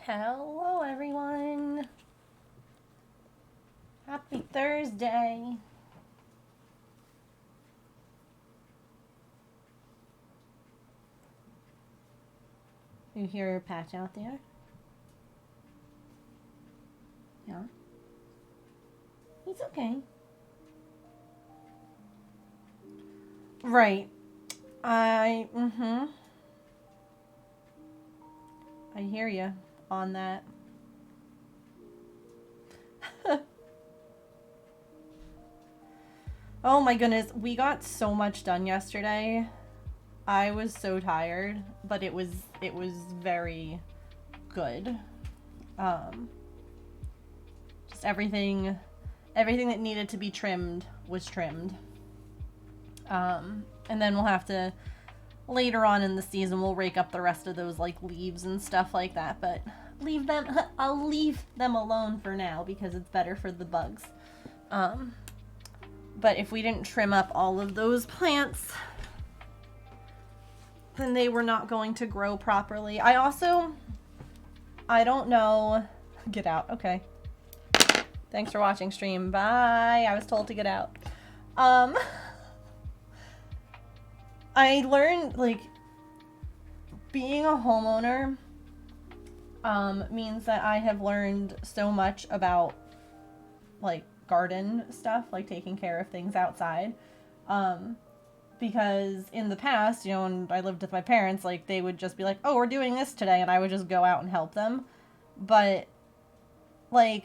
Hello, everyone. Happy Thursday. You hear Patch out there? Yeah. He's okay. Right. I hear you on that. Oh my goodness, we got so much done yesterday. I was so tired, but it was very good. Just everything that needed to be trimmed was trimmed. And then we'll have to, later on in the season, we'll rake up the rest of those like leaves and stuff like that, but I'll leave them alone for now because it's better for the bugs. But if we didn't trim up all of those plants, then they were not going to grow properly. I don't know. Get out. Okay. Thanks for watching stream. Bye. I was told to get out. I learned, like, being a homeowner means that I have learned so much about, like, garden stuff, like taking care of things outside. Because in the past, you know, when I lived with my parents, like, they would just be like, oh, we're doing this today, and I would just go out and help them. But, like,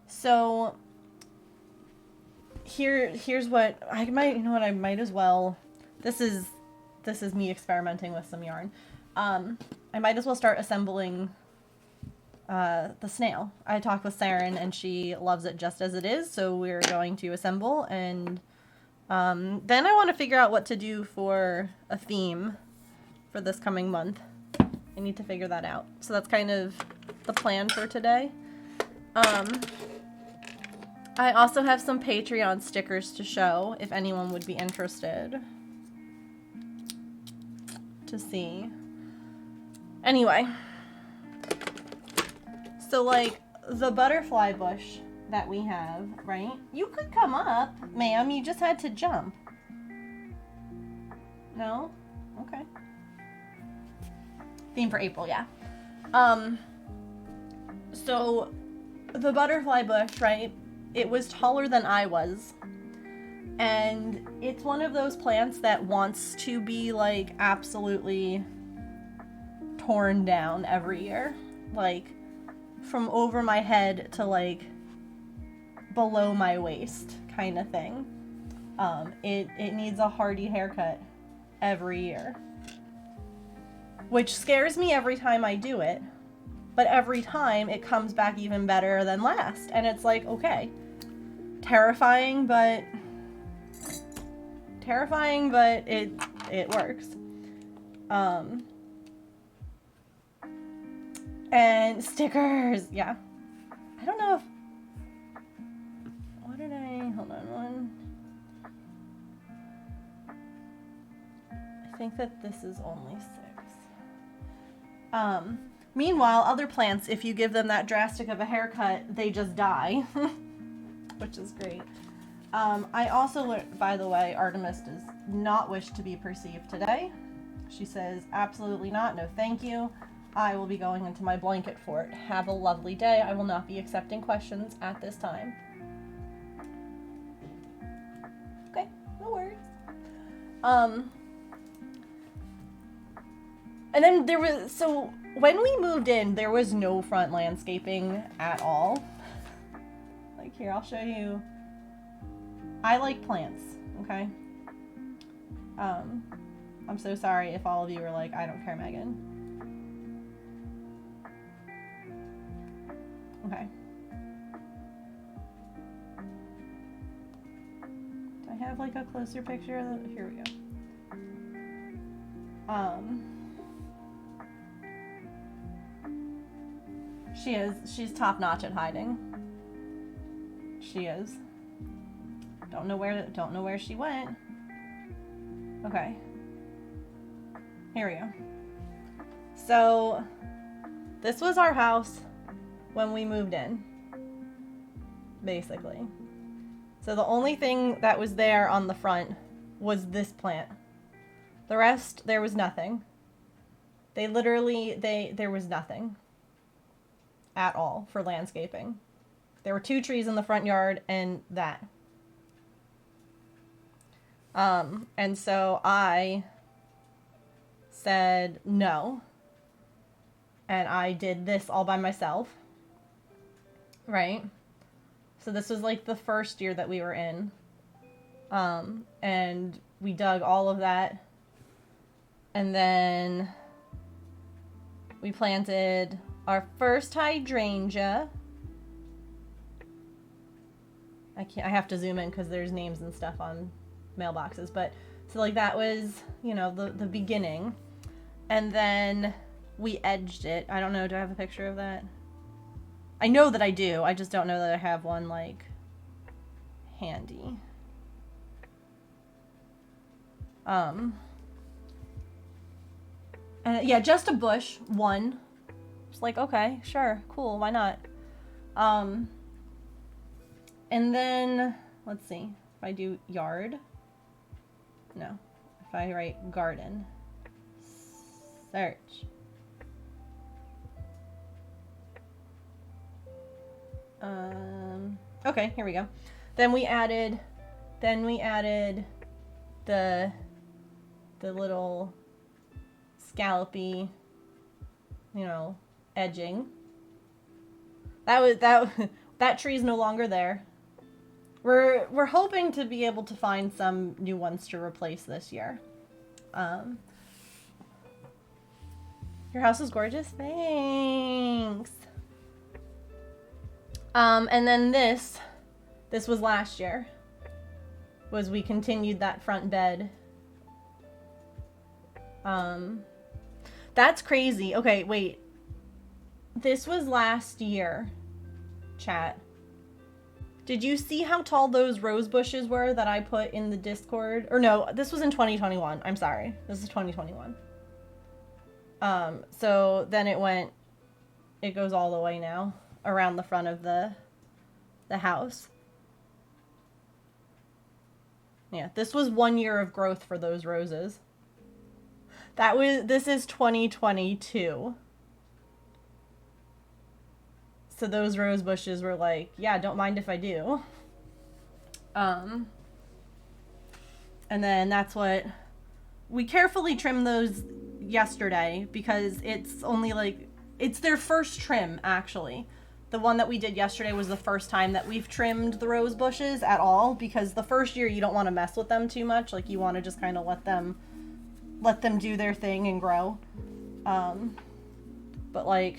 so here's what I might, you know what, I might as well, this is me experimenting with some yarn. I might as well start assembling the snail. I talked with Saren and she loves it just as it is, so we're going to assemble, and then I want to figure out what to do for a theme for this coming month. I need to figure that out. So that's kind of the plan for today. I also have some Patreon stickers to show if anyone would be interested to see. Anyway, so like the butterfly bush that we have, right? You could come up, ma'am. You just had to jump. No? Okay. Theme for April, yeah. So the butterfly bush, right? It was taller than I was. And it's one of those plants that wants to be like absolutely torn down every year. Like from over my head to like below my waist kind of thing. It needs a hardy haircut every year. Which scares me every time I do it. But every time it comes back even better than last. And it's like, okay. Terrifying, but it works. And stickers, yeah. I don't know if, hold on one. I think that this is only 6. Meanwhile, other plants, if you give them that drastic of a haircut, they just die. Which is great. I also learned, by the way, Artemis does not wish to be perceived today. She says, absolutely not, no thank you. I will be going into my blanket fort. Have a lovely day. I will not be accepting questions at this time. Okay, no worries. And then there was, so when we moved in, there was no front landscaping at all. Like here, I'll show you. I like plants, okay? I'm so sorry if all of you are like, I don't care, Megan. Okay. have like a closer picture of the, here we go. She's top notch at hiding. She is. Don't know where she went. Okay. Here we go. So this was our house when we moved in, basically. So the only thing that was there on the front was this plant. The rest, there was nothing. There was nothing at all for landscaping. There were 2 trees in the front yard and that. And so I said no. And I did this all by myself. Right? So this was like the first year that we were in. And we dug all of that. And then we planted our first hydrangea. I have to zoom in because there's names and stuff on mailboxes, but so like that was, you know, the beginning. And then we edged it. I don't know, do I have a picture of that? I know that I do, I just don't know that I have one like handy. Yeah, just a bush, one. It's like, okay, sure, cool, why not? And then, let's see, if I do yard, no, if I write garden, search. Okay, here we go. Then we added the little scallopy, you know, edging. That tree's no longer there. We're hoping to be able to find some new ones to replace this year. Your house is gorgeous. Thanks. And then this was last year. We continued that front bed. That's crazy. Okay, wait. This was last year, chat. Did you see how tall those rose bushes were that I put in the Discord? Or no, this was in 2021. I'm sorry. This is 2021. So then it goes all the way now around the front of the house. Yeah, this was 1 year of growth for those roses. This is 2022. So those rose bushes were like, yeah, don't mind if I do. And then that's what we carefully trimmed those yesterday because it's only like, it's their first trim actually. The one that we did yesterday was the first time that we've trimmed the rose bushes at all, because the first year you don't want to mess with them too much. Like you want to just kind of let them do their thing and grow. But like,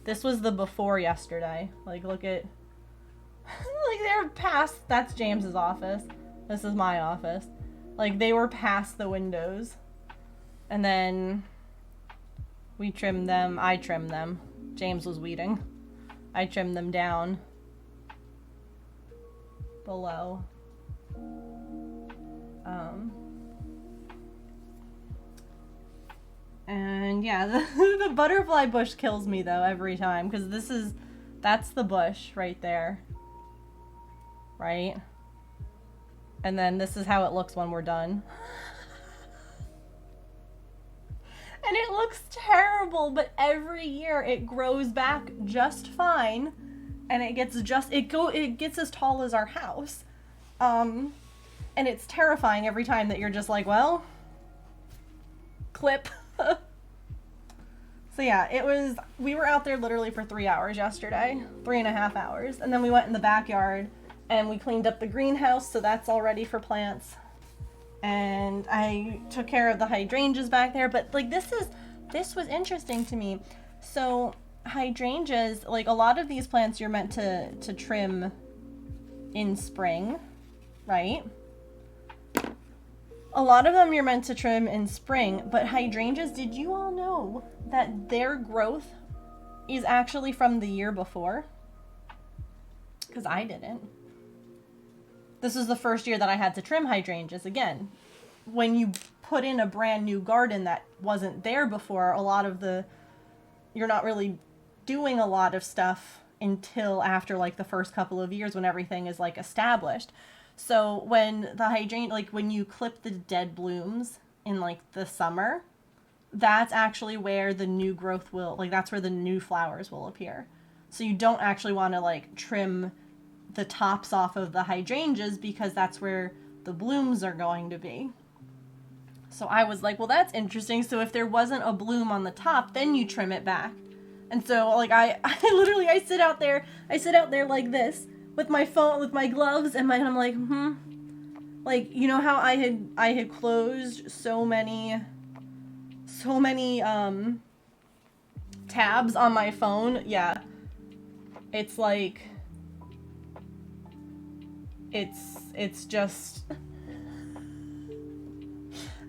this was the before yesterday. Like, look at, like they're past, that's James's office. This is my office. Like they were past the windows. And then we trimmed them, I trimmed them. James was weeding. I trimmed them down below. And yeah, the butterfly bush kills me though every time, because that's the bush right there. Right? And then this is how it looks when we're done. And it looks terrible, but every year it grows back just fine, and it gets as tall as our house. And it's terrifying every time that you're just like, well, clip. So yeah, we were out there literally for 3 hours yesterday, 3.5 hours. And then we went in the backyard and we cleaned up the greenhouse, so that's all ready for plants. And I took care of the hydrangeas back there, but like this was interesting to me. So hydrangeas, like a lot of these plants you're meant to trim in spring, right? A lot of them you're meant to trim in spring, but hydrangeas, did you all know that their growth is actually from the year before? Because I didn't. This was the first year that I had to trim hydrangeas. Again, when you put in a brand new garden that wasn't there before, you're not really doing a lot of stuff until after like the first couple of years when everything is like established. So when the hydrangea, like when you clip the dead blooms in like the summer, that's actually where the new growth will, like that's where the new flowers will appear. So you don't actually want to like trim the tops off of the hydrangeas because that's where the blooms are going to be. So I was like, well, that's interesting. So if there wasn't a bloom on the top, then you trim it back. And so like I literally sit out there like this with my phone, with my gloves, and I'm like, like, you know how I had closed so many tabs on my phone? Yeah. It's like it's just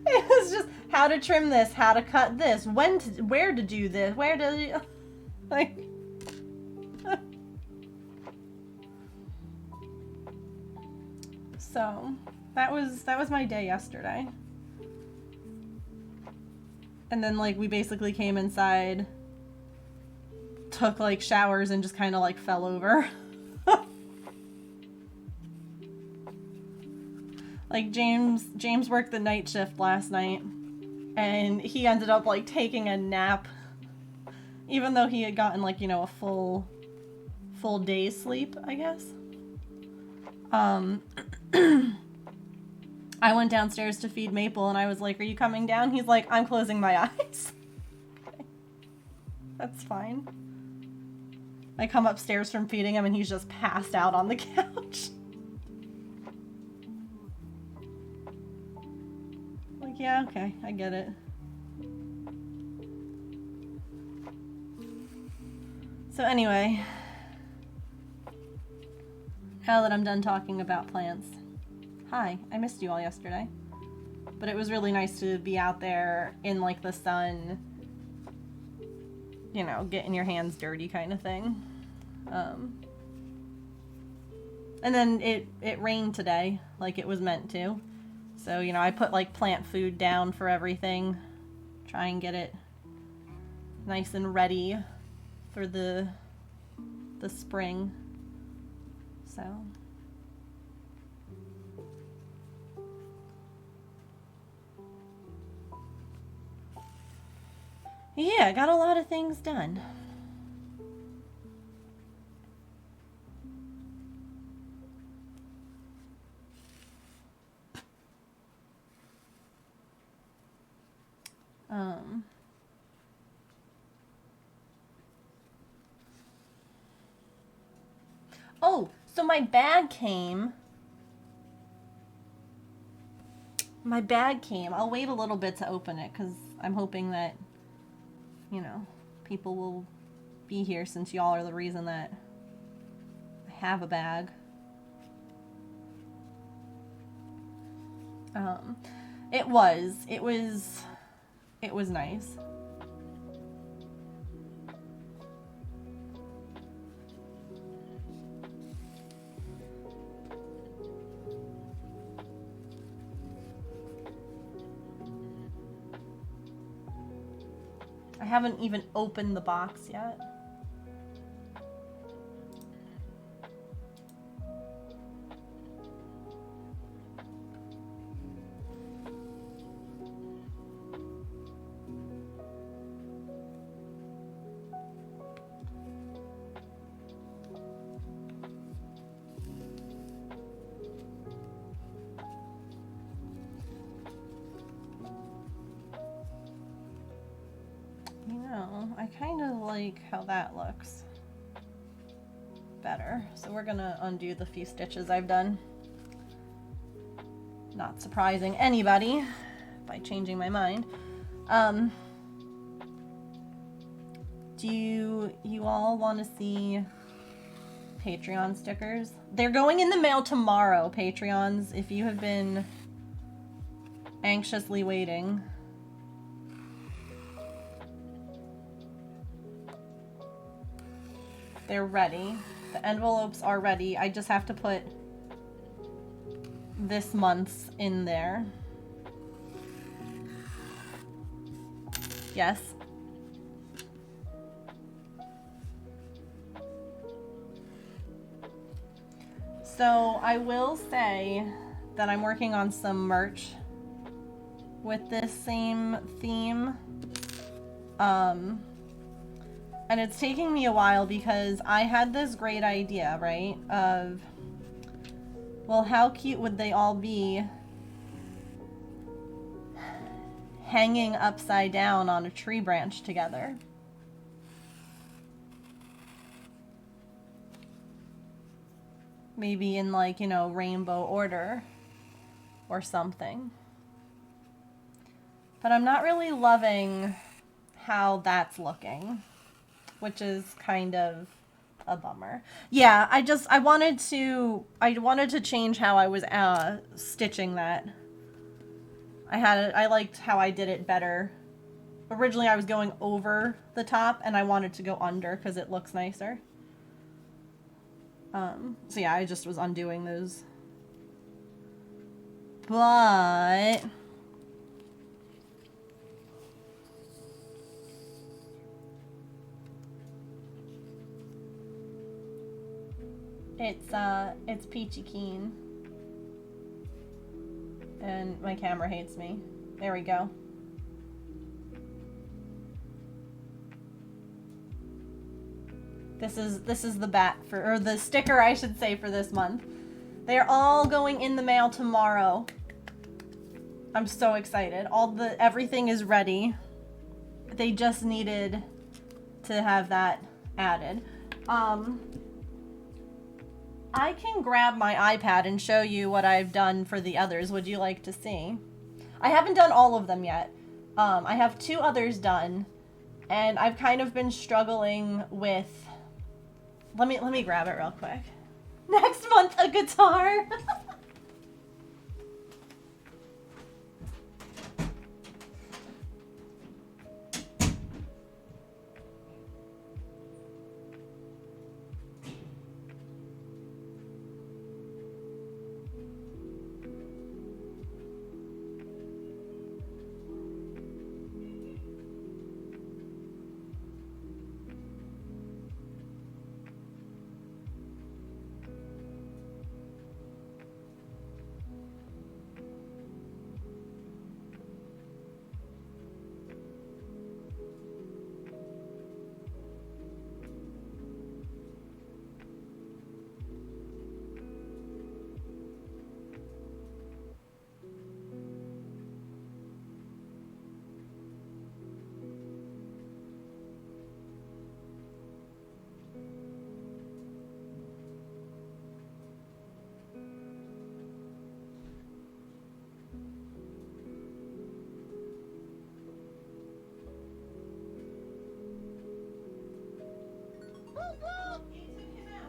it was just how to trim this, how to cut this, where to do this, where to like so that was my day yesterday. And then like we basically came inside, took like showers, and just kind of like fell over. Like James worked the night shift last night, and he ended up like taking a nap, even though he had gotten like, you know, a full day's sleep, I guess. I went downstairs to feed Maple, and I was like, "Are you coming down?" He's like, "I'm closing my eyes." That's fine. I come upstairs from feeding him, and he's just passed out on the couch. Like, yeah, okay, I get it. So anyway, now that I'm done talking about plants, hi, I missed you all yesterday. But it was really nice to be out there in like the sun, you know, getting your hands dirty kind of thing. And then it rained today, like it was meant to. So, you know, I put like plant food down for everything, try and get it nice and ready for the spring. So yeah, got a lot of things done. Oh, so my bag came. I'll wait a little bit to open it because I'm hoping that, you know, people will be here since y'all are the reason that I have a bag. It was nice. I haven't even opened the box yet. I kind of like how that looks better. So we're gonna undo the few stitches I've done. Not surprising anybody by changing my mind. Do you all want to see Patreon stickers? They're going in the mail tomorrow, Patreons. If you have been Anxiously waiting. They're ready. The envelopes are ready. I just have to put this month's in there. Yes. So I will say that I'm working on some merch with this same theme. And it's taking me a while because I had this great idea, right? Of, well, how cute would they all be hanging upside down on a tree branch together? Maybe in, like, you know, rainbow order or something. But I'm not really loving how that's looking, which is kind of a bummer. Yeah, I wanted to change how I was stitching that. I liked how I did it better. Originally I was going over the top and I wanted to go under because it looks nicer. So yeah, I just was undoing those. But it's peachy keen. And my camera hates me. There we go. This is the bat for, or the sticker I should say, for this month. They're all going in the mail tomorrow. I'm so excited. Everything is ready. They just needed to have that added. I can grab my iPad and show you what I've done for the others. Would you like to see? I haven't done all of them yet. I have 2 others done, and I've kind of been struggling with... Let me grab it real quick. Next month, a guitar!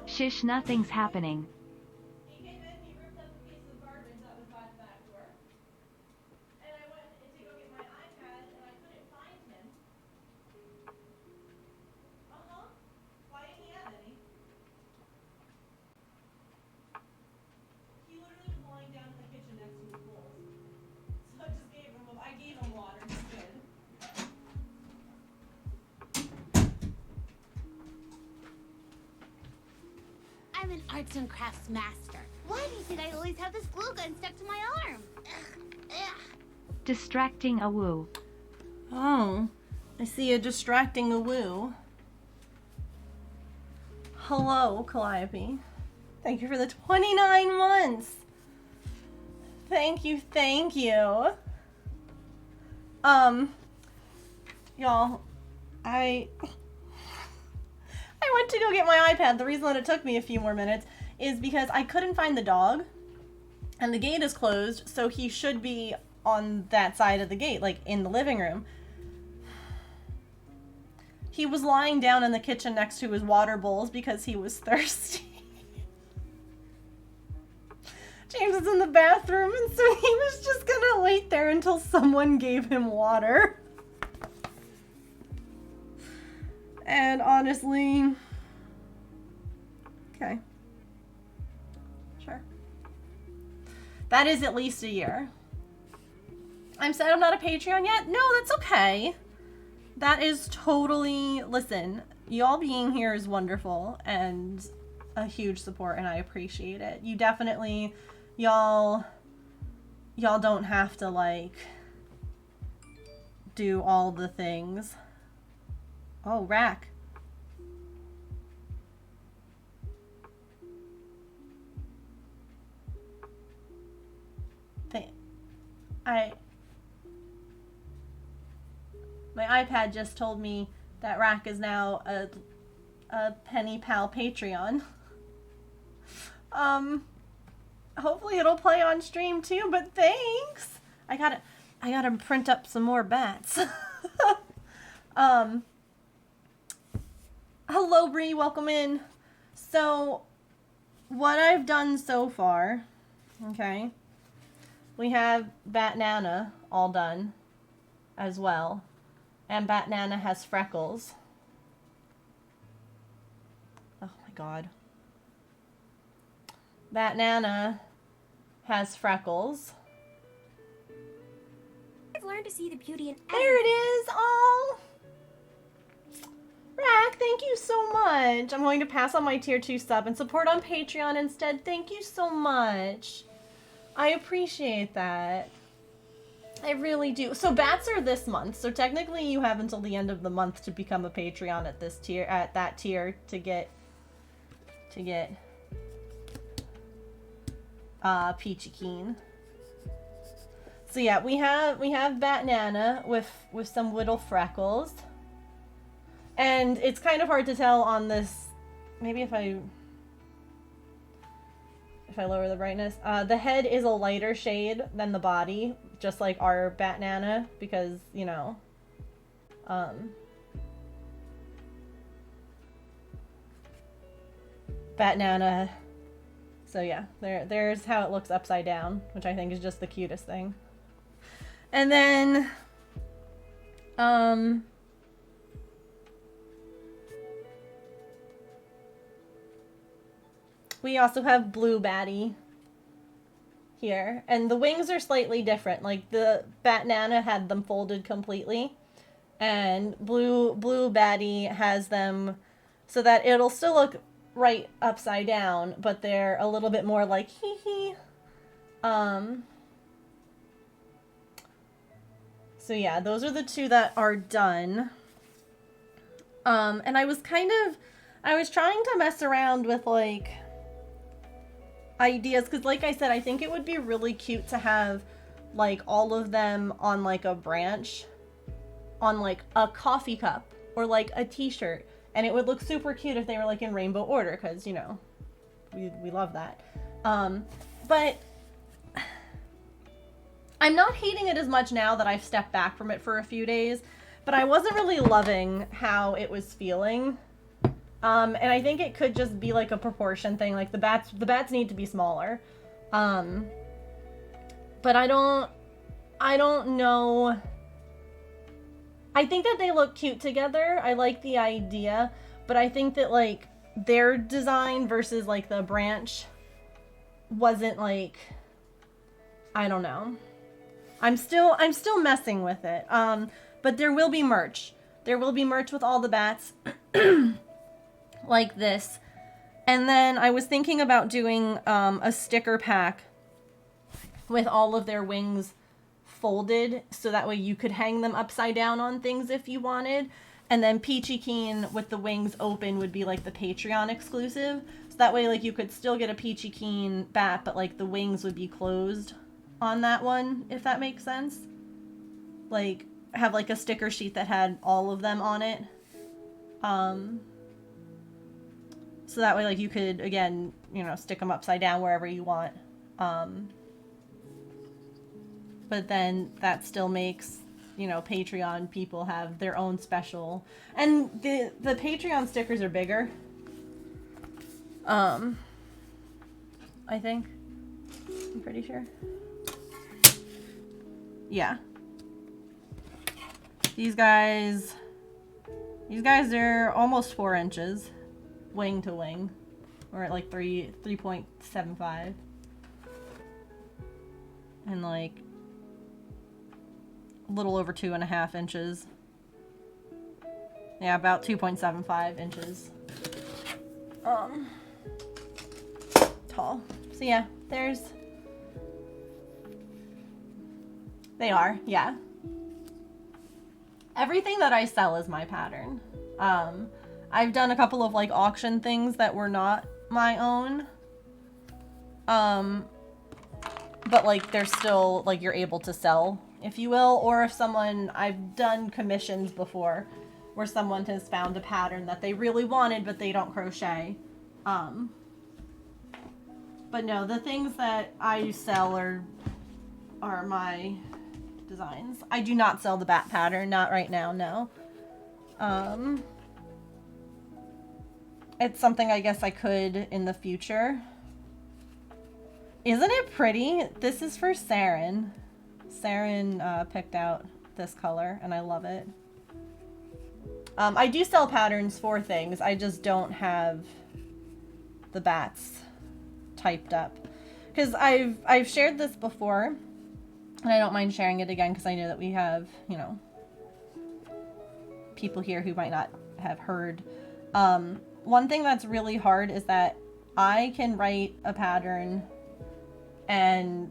Shish, nothing's happening. He came in, he ripped up a piece of garbage that was by the back door. And I went to go get my iPad and I couldn't find him. Uh-huh. Why didn't he have any? He literally was lying down in the kitchen next to his bowls. So I gave him water. He's good. I'm an arts and crafts master. Why do you think I always have this glue gun stuck to my arm? Distracting a woo. Oh, I see you distracting a woo. Hello, Calliope. Thank you for the 29 months. Thank you, thank you. Y'all, I went to go get my iPad. The reason that it took me a few more minutes is because I couldn't find the dog, and the gate is closed, so he should be on that side of the gate, like in the living room. He was lying down in the kitchen next to his water bowls because he was thirsty. James is in the bathroom, and so he was just gonna wait there until someone gave him water. And honestly, okay. Sure. That is at least a year. I'm sad I'm not a Patreon yet. No, that's okay. That is totally, listen, y'all being here is wonderful and a huge support, and I appreciate it. You definitely, y'all don't have to, like, do all the things. Oh, Rack. My iPad just told me that Rack is now a Penny Pal Patreon. Hopefully it'll play on stream too, but thanks. I gotta print up some more bats. Hello Bree, welcome in. So what I've done so far, okay, we have Bat Nana all done as well. And Bat Nana has freckles. Oh my god. Bat Nana has freckles. I've learned to see the beauty in There it is! Oh! Rack, thank you so much. I'm going to pass on my tier 2 sub and support on Patreon instead. Thank you so much. I appreciate that. I really do. So bats are this month. So technically you have until the end of the month to become a Patreon at this tier, at that tier, to get Peachy Keen. So yeah, we have Bat Nana with some little freckles. And it's kind of hard to tell on this. Maybe if I lower the brightness. The head is a lighter shade than the body, just like our Bat Nana, because, you know, Bat Nana. So yeah, there's how it looks upside down, which I think is just the cutest thing. And then, we also have Blue Batty here, and the wings are slightly different. Like the Bat Nana had them folded completely, and Blue Batty has them so that it'll still look right upside down, but they're a little bit more like hee hee. So yeah, those are the two that are done. And I was trying to mess around with like ideas, because like I said, I think it would be really cute to have like all of them on like a branch on like a coffee cup or like a t-shirt, and it would look super cute if they were like in rainbow order, because, you know, we love that. But I'm not hating it as much now that I've stepped back from it for a few days, but I wasn't really loving how it was feeling. And I think it could just be like a proportion thing. Like the bats need to be smaller. But I don't know. I think that they look cute together. I like the idea, but I think that like their design versus like the branch wasn't like, I don't know. I'm still messing with it. But there will be merch. There will be merch with all the bats. Like this. And then I was thinking about doing a sticker pack with all of their wings folded, so that way you could hang them upside down on things if you wanted. And then Peachy Keen with the wings open would be like the Patreon exclusive. So that way like you could still get a Peachy Keen bat, but like the wings would be closed on that one, if that makes sense. Like have like a sticker sheet that had all of them on it. So that way, like, you could, again, you know, stick them upside down wherever you want. But then that still makes, you know, Patreon people have their own special. And the Patreon stickers are bigger. I think. I'm pretty sure. Yeah. These guys are almost 4 inches, wing to wing. We're at like 3.75. And like a little over 2.5 inches. Yeah, about 2.75 inches. Tall. So yeah, they are, yeah. Everything that I sell is my pattern. I've done a couple of like auction things that were not my own. But like they're still like you're able to sell, if you will, or if I've done commissions before where someone has found a pattern that they really wanted but they don't crochet. But no, the things that I sell are my designs. I do not sell the bat pattern, not right now, no. It's something I guess I could in the future. Isn't it pretty? This is for Saren. Saren picked out this color and I love it. I do sell patterns for things. I just don't have the bats typed up. Because I've shared this before. And I don't mind sharing it again because I know that we have, you know, people here who might not have heard. One thing that's really hard is that I can write a pattern and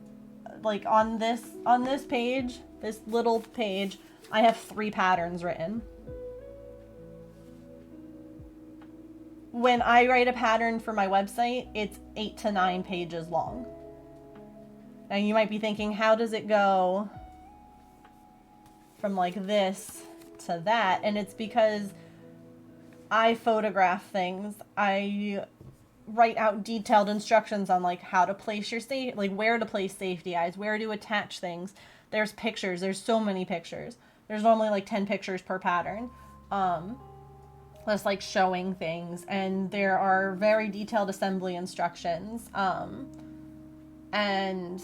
like on this page, this little page, I have 3 patterns written. When I write a pattern for my website, it's 8 to 9 pages long. Now you might be thinking, how does it go from like this to that? And it's because I photograph things. I write out detailed instructions on like how to place your where to place safety eyes, where to attach things. There's pictures. There's so many pictures. There's normally like 10 pictures per pattern. That's like showing things, and there are very detailed assembly instructions. And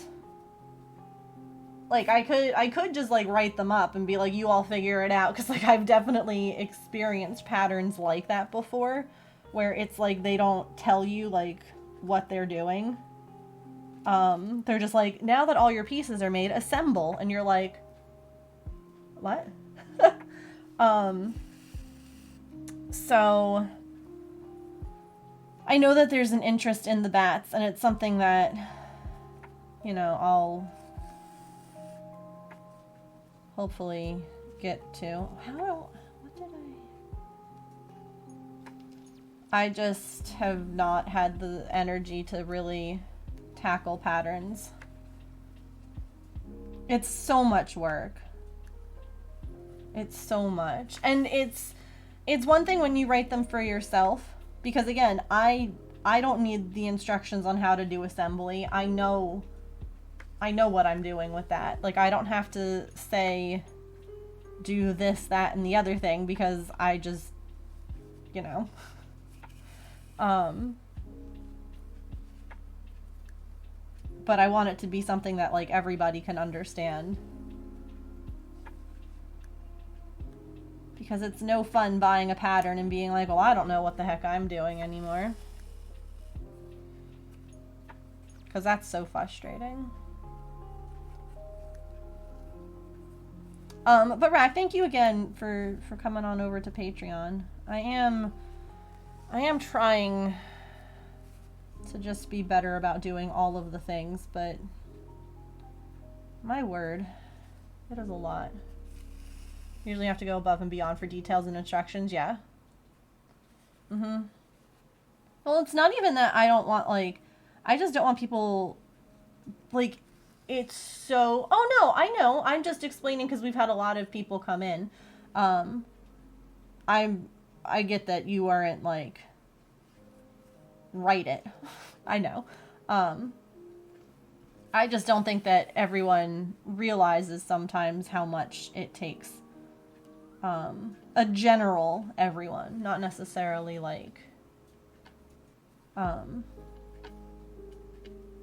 like I could just like write them up and be like, you all figure it out, because like I've definitely experienced patterns like that before, where it's like they don't tell you like what they're doing. They're just like, now that all your pieces are made, assemble, and you're like, what? So I know that there's an interest in the bats, and it's something that, you know, I'll hopefully get to. What did I just have not had the energy to really tackle patterns. It's so much work. It's so much. And it's one thing when you write them for yourself, because again, I don't need the instructions on how to do assembly. I know what I'm doing with that. Like, I don't have to say do this, that, and the other thing, because I just, you know. But I want it to be something that like everybody can understand. Because it's no fun buying a pattern and being like, well, I don't know what the heck I'm doing anymore. Because that's so frustrating. But Rack, thank you again for coming on over to Patreon. I am trying to just be better about doing all of the things, but my word, it is a lot. Usually have to go above and beyond for details and instructions, yeah. Well, it's not even that I don't want, like, I just don't want people, like, it's so, oh no, I know, I'm just explaining because we've had a lot of people come in. I get that you aren't, like, write it. I know. I just don't think that everyone realizes sometimes how much it takes. A general everyone, not necessarily like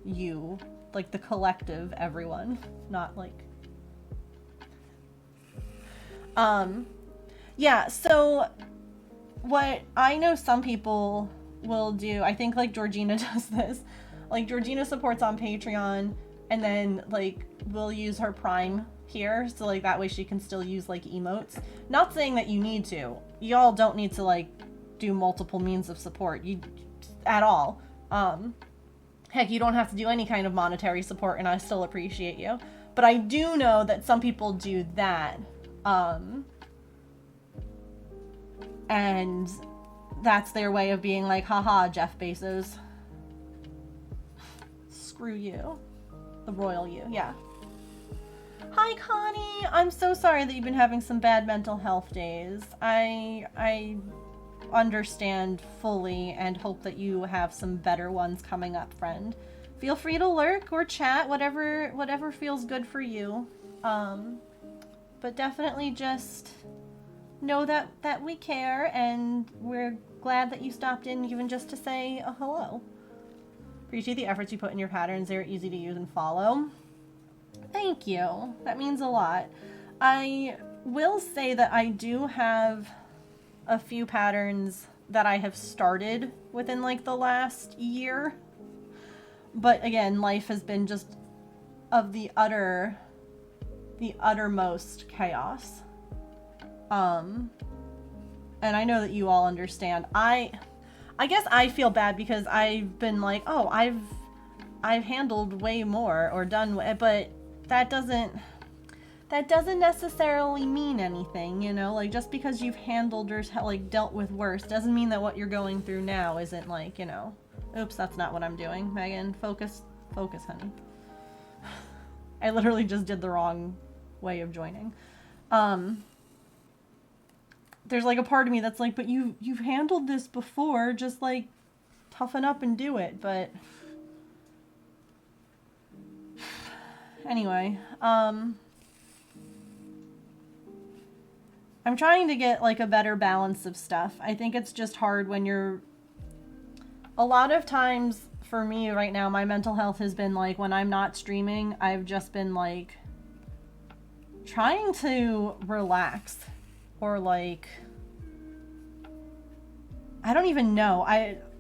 you, like the collective everyone, not like yeah, so what I know some people will do, I think like Georgina does this, like Georgina supports on Patreon and then like will use her Prime here, so like that way she can still use like emotes. Not saying that you need to, y'all don't need to like do multiple means of support at all. Heck, you don't have to do any kind of monetary support and I still appreciate you, but I do know that some people do that, and that's their way of being like, haha, Jeff Bezos. Screw you. The royal you, yeah. Hi, Connie. I'm so sorry that you've been having some bad mental health days. I understand fully and hope that you have some better ones coming up, friend. Feel free to lurk or chat, whatever feels good for you. But definitely just know that we care and we're glad that you stopped in even just to say a hello. Appreciate the efforts you put in your patterns. They're easy to use and follow. Thank you. That means a lot. I will say that I do have a few patterns that I have started within like the last year. But again, life has been just of the uttermost chaos. And I know that you all understand. I guess I feel bad because I've been like, oh, I've handled way more or done, but that doesn't necessarily mean anything, you know? Like, just because you've handled or like dealt with worse doesn't mean that what you're going through now isn't like, you know, oops, that's not what I'm doing. Megan, focus, honey. I literally just did the wrong way of joining. There's like a part of me that's like, but you've handled this before, just like toughen up and do it. But anyway, I'm trying to get like a better balance of stuff. I think it's just hard when you're, a lot of times for me right now, my mental health has been like, when I'm not streaming, I've just been like trying to relax or like, I don't even know.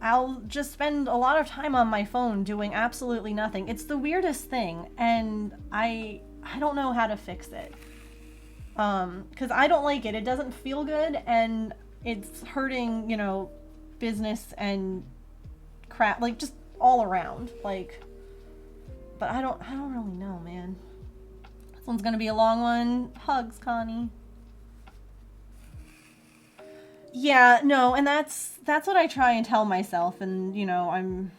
I'll just spend a lot of time on my phone doing absolutely nothing. It's the weirdest thing, and I don't know how to fix it. Because I don't like it. It doesn't feel good, and it's hurting, you know, business and crap, like just all around. Like, but I don't really know, man. This one's gonna be a long one. Hugs, Connie. Yeah, no, and that's what I try and tell myself, and you know,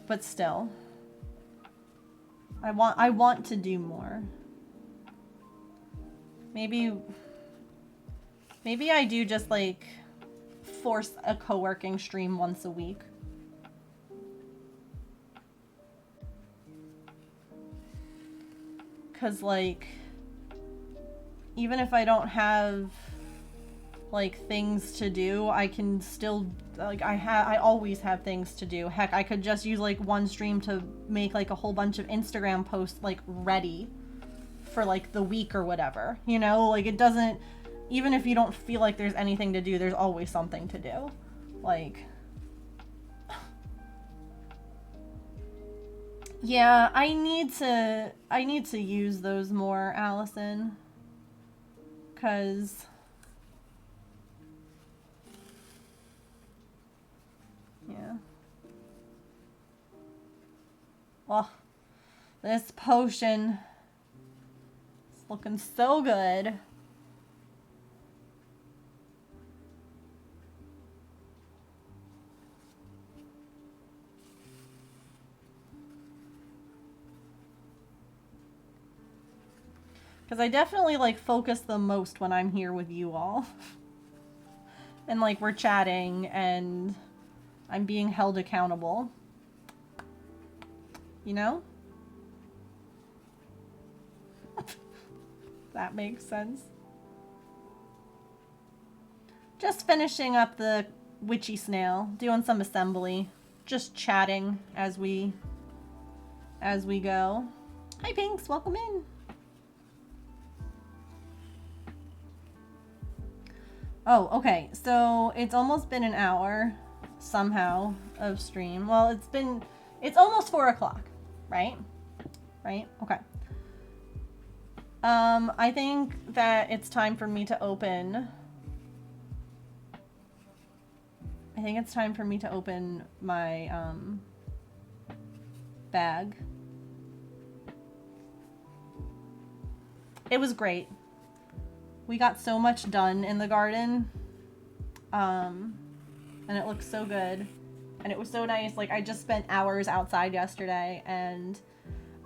but still, I want to do more. Maybe I do just like force a co-working stream once a week. Cause like, even if I don't have like things to do, I can still, like, I always have things to do. Heck, I could just use like one stream to make like a whole bunch of Instagram posts like ready for like the week or whatever, you know? Like, it doesn't, even if you don't feel like there's anything to do, there's always something to do. Like, yeah, I need to use those more, Allison, 'cause yeah. Oh, this potion is looking so good. Because I definitely like focus the most when I'm here with you all. And like we're chatting and I'm being held accountable. You know? That makes sense. Just finishing up the witchy snail, doing some assembly, just chatting as we as we go. Hi Pinks, welcome in. Oh, okay, so it's almost been an hour somehow of stream. Well, it's almost 4 o'clock, right? Right? Okay. I think that it's time for me to open. I think it's time for me to open my, bag. It was great. We got so much done in the garden. And it looks so good. And it was so nice. Like, I just spent hours outside yesterday and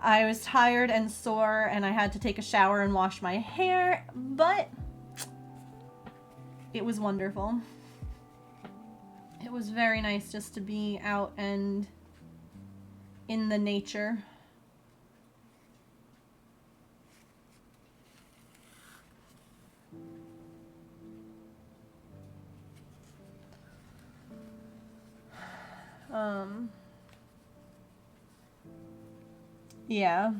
I was tired and sore and I had to take a shower and wash my hair, but it was wonderful. It was very nice just to be out and in the nature. Yeah.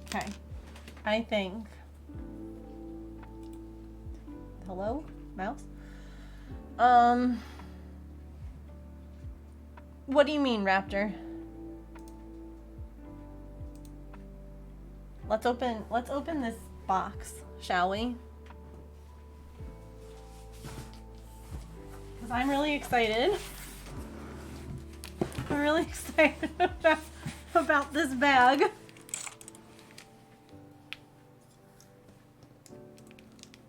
Okay. I think. Hello, mouse? What do you mean, Raptor? Let's open this box, shall we? Because I'm really excited. I'm really excited about this bag.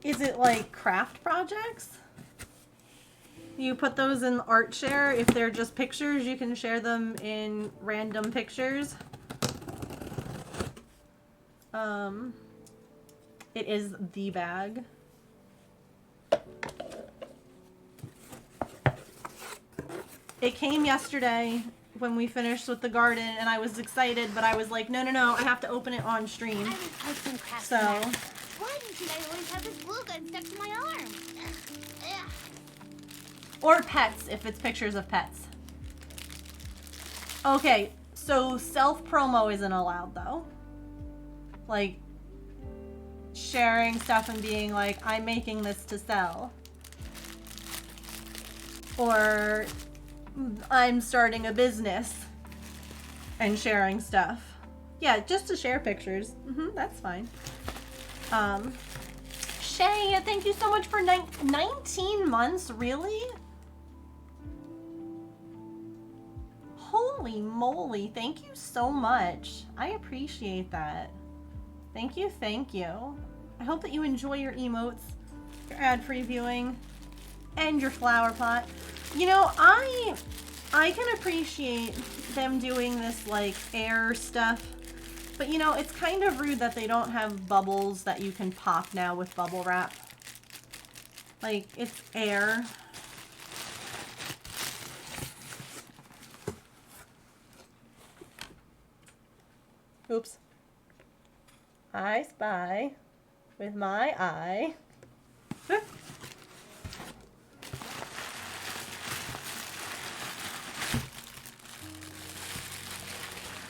Is it like craft projects? You put those in art share. If they're just pictures, you can share them in random pictures. It is the bag. It came yesterday when we finished with the garden and I was excited, but I was like, no, I have to open it on stream. I'm an arts and crafts So. master. Why do you think I always have this glue gun stuck to my arm? Ugh. Or pets, if it's pictures of pets. Okay, so self-promo isn't allowed, though. Like, sharing stuff and being like, I'm making this to sell. Or, I'm starting a business and sharing stuff. Yeah, just to share pictures. That's fine. Shay, thank you so much for 19 months, really? Holy moly, thank you so much. I appreciate that. Thank you, thank you. I hope that you enjoy your emotes, your ad-free viewing, and your flower pot. You know, I can appreciate them doing this, like, air stuff. But, you know, it's kind of rude that they don't have bubbles that you can pop now with bubble wrap. Like, it's air. Oops. I spy with my eye.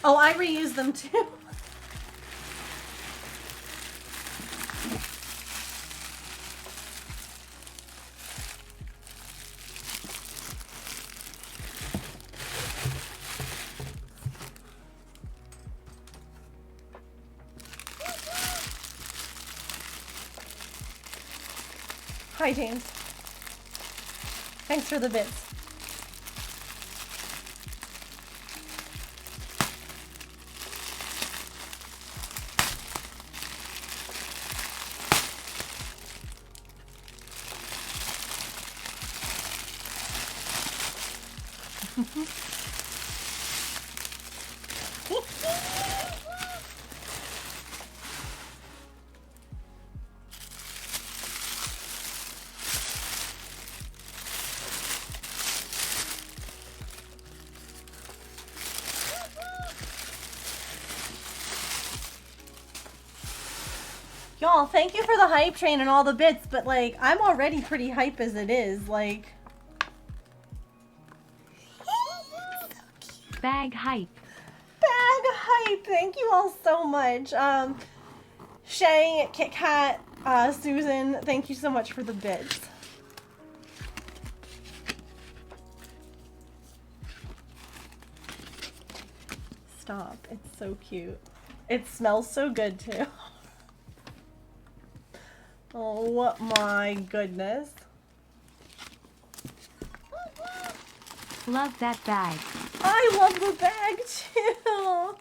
Oh, I reuse them too. Hi, James. Thanks for the bits. Y'all, thank you for the hype train and all the bits, but like, I'm already pretty hype as it is, like. Bag hype. Bag hype, thank you all so much. Shay, Kit Kat, Susan, thank you so much for the bits. Stop, it's so cute. It smells so good too. Oh my goodness. Love that bag. I love the bag too.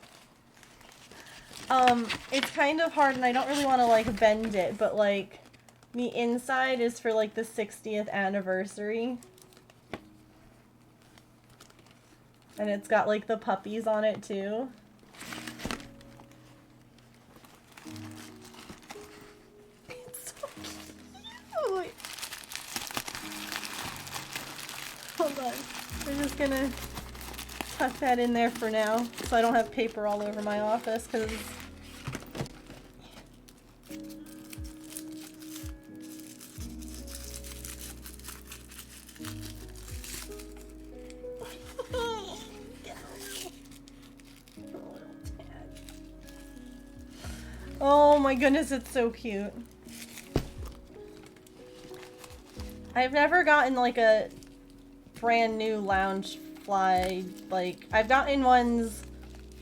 It's kind of hard and I don't really want to like bend it, but like the inside is for like the 60th anniversary. And it's got like the puppies on it too. It's so cute. Hold on. We're just gonna tuck that in there for now so I don't have paper all over my office because oh my goodness, it's so cute. I've never gotten like a brand new lounge fly. Like, I've gotten ones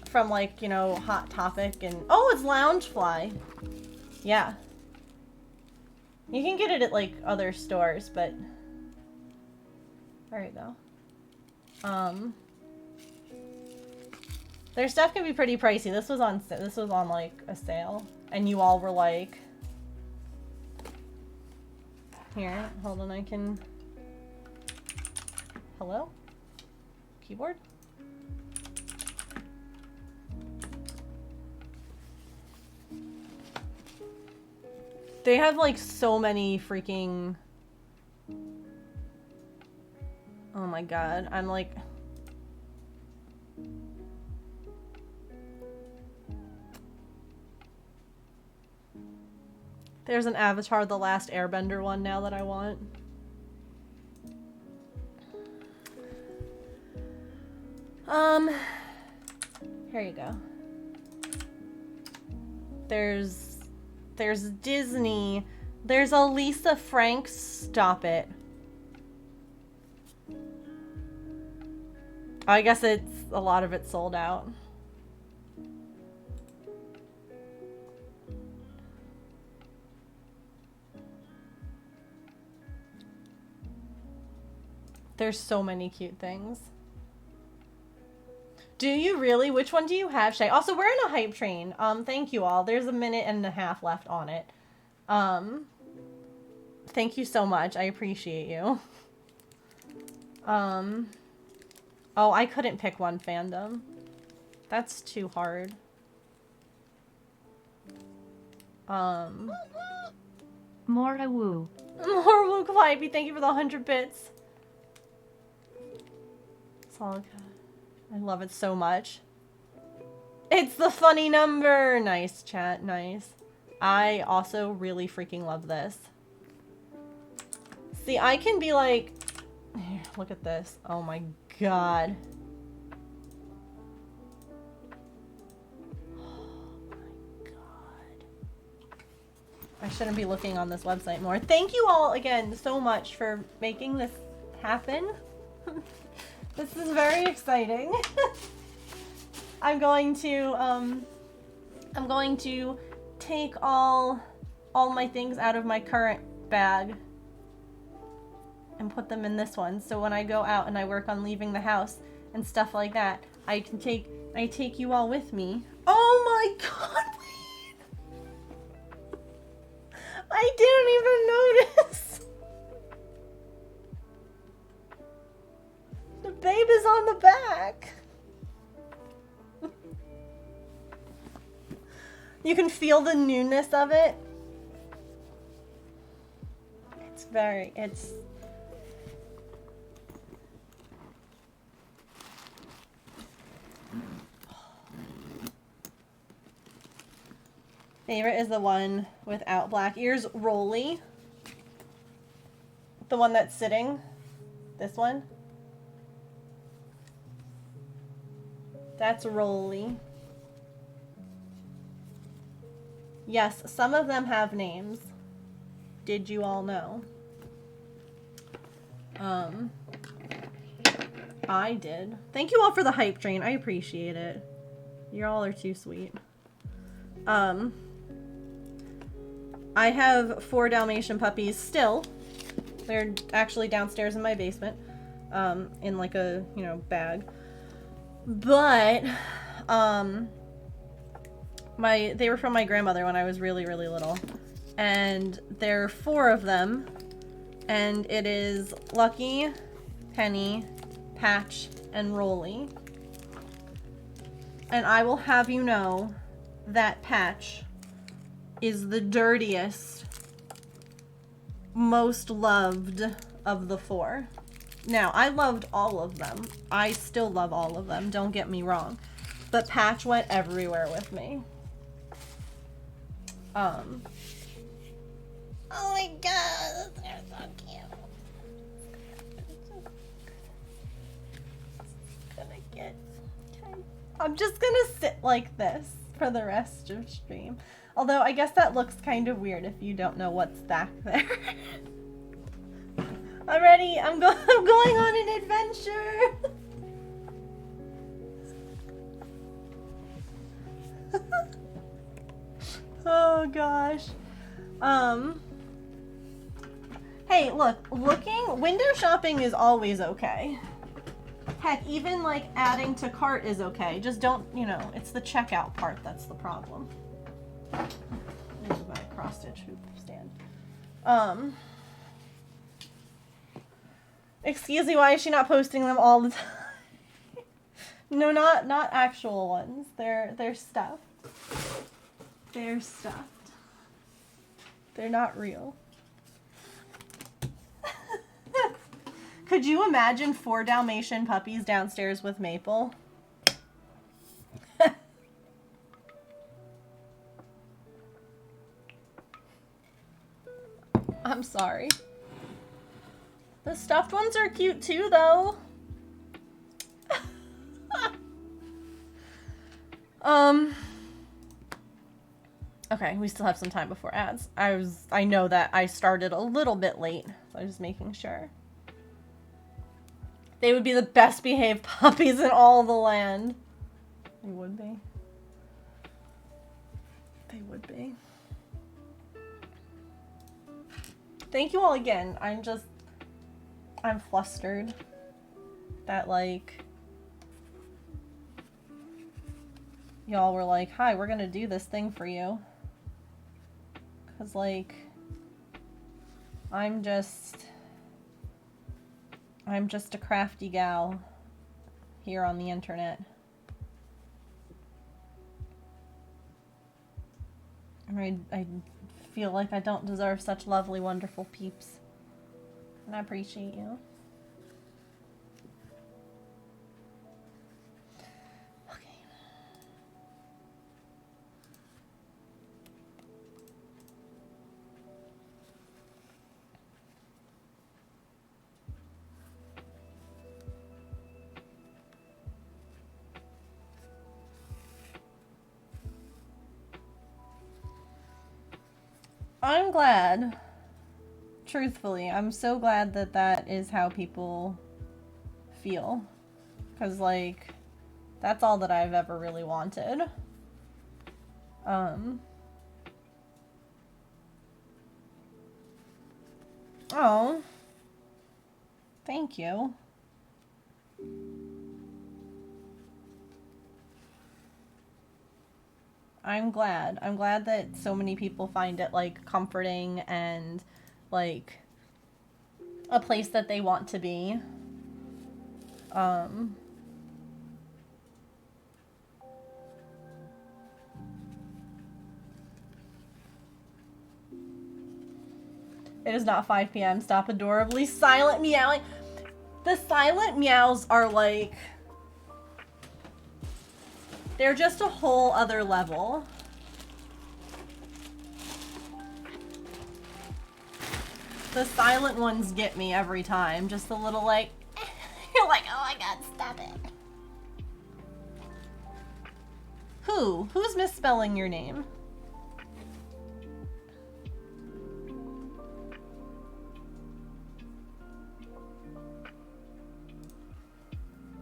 from like, you know, Hot Topic and oh, it's lounge fly. Yeah. You can get it at like other stores, but there you go. Their stuff can be pretty pricey. This was on like a sale, and you all were like, here, hold on, I can. Hello? Keyboard? They have like so many freaking. Oh my god, I'm like. There's an Avatar The Last Airbender one now that I want. Here you go. There's Disney. There's a Lisa Frank Stop It. I guess it's a lot of it sold out. There's so many cute things. Do you really? Which one do you have, Shay? Also, we're in a hype train. Thank you all. There's a minute and a half left on it. Thank you so much. I appreciate you. Oh, I couldn't pick one fandom. That's too hard. More a woo. More woo Calliope, thank you for the 100 bits. Solid. I love it so much. It's the funny number! Nice, chat, nice. I also really freaking love this. See, I can be like... Here, look at this. Oh my god. Oh my god. I shouldn't be looking on this website more. Thank you all again so much for making this happen. This is very exciting. I'm going to take all my things out of my current bag and put them in this one. So when I go out and I work on leaving the house and stuff like that, I take you all with me. Oh my god, wait. I didn't even notice. The babe is on the back. You can feel the newness of it. It's Favorite is the one without black ears. Rolly. The one that's sitting. This one. That's Rolly. Yes, some of them have names. Did you all know? I did. Thank you all for the hype train. I appreciate it. You all are too sweet. I have 4 Dalmatian puppies still. They're actually downstairs in my basement, in like a, you know, bag. But, they were from my grandmother when I was really, really little. And there are 4 of them. And it is Lucky, Penny, Patch, and Rolly. And I will have you know that Patch is the dirtiest, most loved of the 4. Now, I loved all of them. I still love all of them, don't get me wrong. But Patch went everywhere with me. Oh my god, they're so cute. I'm just gonna sit like this for the rest of stream. Although I guess that looks kind of weird if you don't know what's back there. I'm ready. I'm going on an adventure. Oh gosh. Hey, look, window shopping is always okay. Heck, even like adding to cart is okay. Just don't, you know, it's the checkout part that's the problem. There's my cross stitch hoop stand. Excuse me, why is she not posting them all the time? No, not actual ones. They're stuffed. They're stuffed. They're not real. Could you imagine 4 Dalmatian puppies downstairs with Maple? I'm sorry. The stuffed ones are cute too, though. Okay, we still have some time before ads. I know that I started a little bit late, so I'm just making sure. They would be the best behaved puppies in all the land. They would be. They would be. Thank you all again. I'm flustered that, like, y'all were like, hi, we're gonna do this thing for you. 'Cause, like, I'm just a crafty gal here on the internet. And I feel like I don't deserve such lovely, wonderful peeps. And I appreciate you. Okay. I'm glad. Truthfully, I'm so glad that that is how people feel. 'Cause, like, that's all that I've ever really wanted. Oh. Thank you. I'm glad. I'm glad that so many people find it, like, comforting and, like, a place that they want to be. It is not 5 p.m. Stop adorably silent meowing. The silent meows are, like, they're just a whole other level. The silent ones get me every time. Just a little like, you're like, oh my god, stop it. Who? Who's misspelling your name?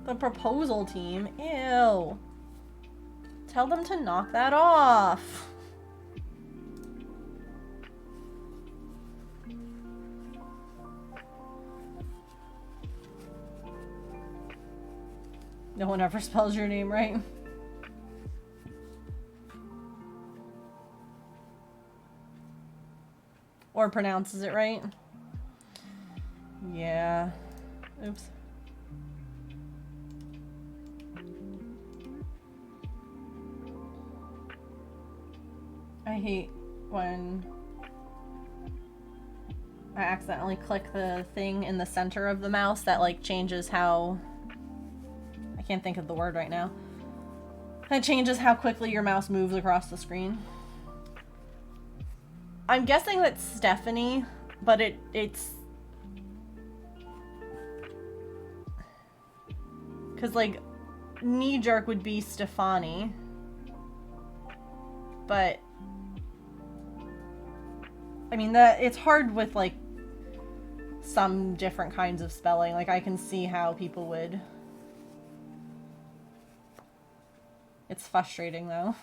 The proposal team? Ew. Tell them to knock that off. No one ever spells your name right. Or pronounces it right. Yeah. Oops. I hate when I accidentally click the thing in the center of the mouse that like changes how... I can't think of the word right now. That changes how quickly your mouse moves across the screen. I'm guessing that's Stephanie, but it's... Because like, knee-jerk would be Stefani. But... I mean, it's hard with, like, some different kinds of spelling. Like, I can see how people would... It's frustrating, though.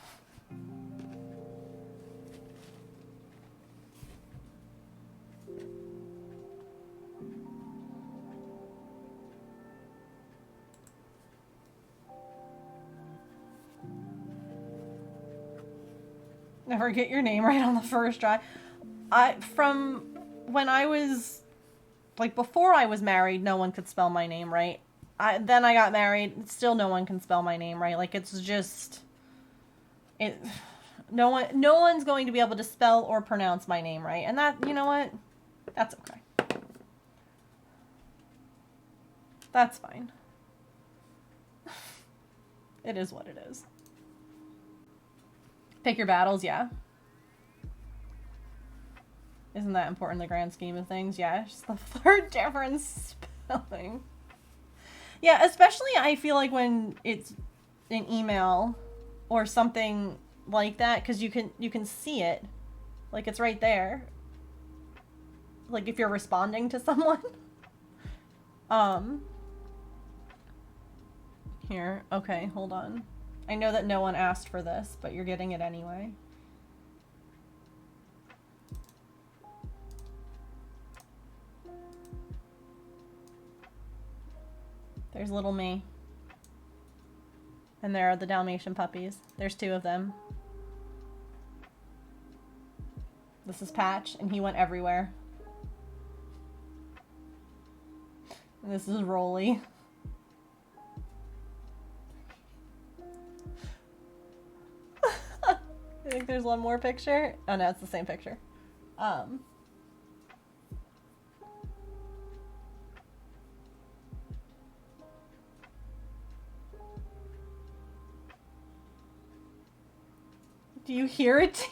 Never get your name right on the first try. From when I was, like, before I was married, no one could spell my name right. Then I got married, still no one can spell my name right. Like, it's just, no one's going to be able to spell or pronounce my name right. And that, you know what? That's okay. That's fine. It is what it is. Pick your battles, yeah. Isn't that important in the grand scheme of things? Yeah, just the third difference spelling. Yeah, especially I feel like when it's an email or something like that, because you can see it. Like, it's right there. Like, if you're responding to someone. Here, okay, hold on. I know that no one asked for this, but you're getting it anyway. There's little me. And there are the Dalmatian puppies. There's 2 of them. This is Patch, and he went everywhere. And this is Rolly. I think there's one more picture. Oh no, it's the same picture. Do you hear it?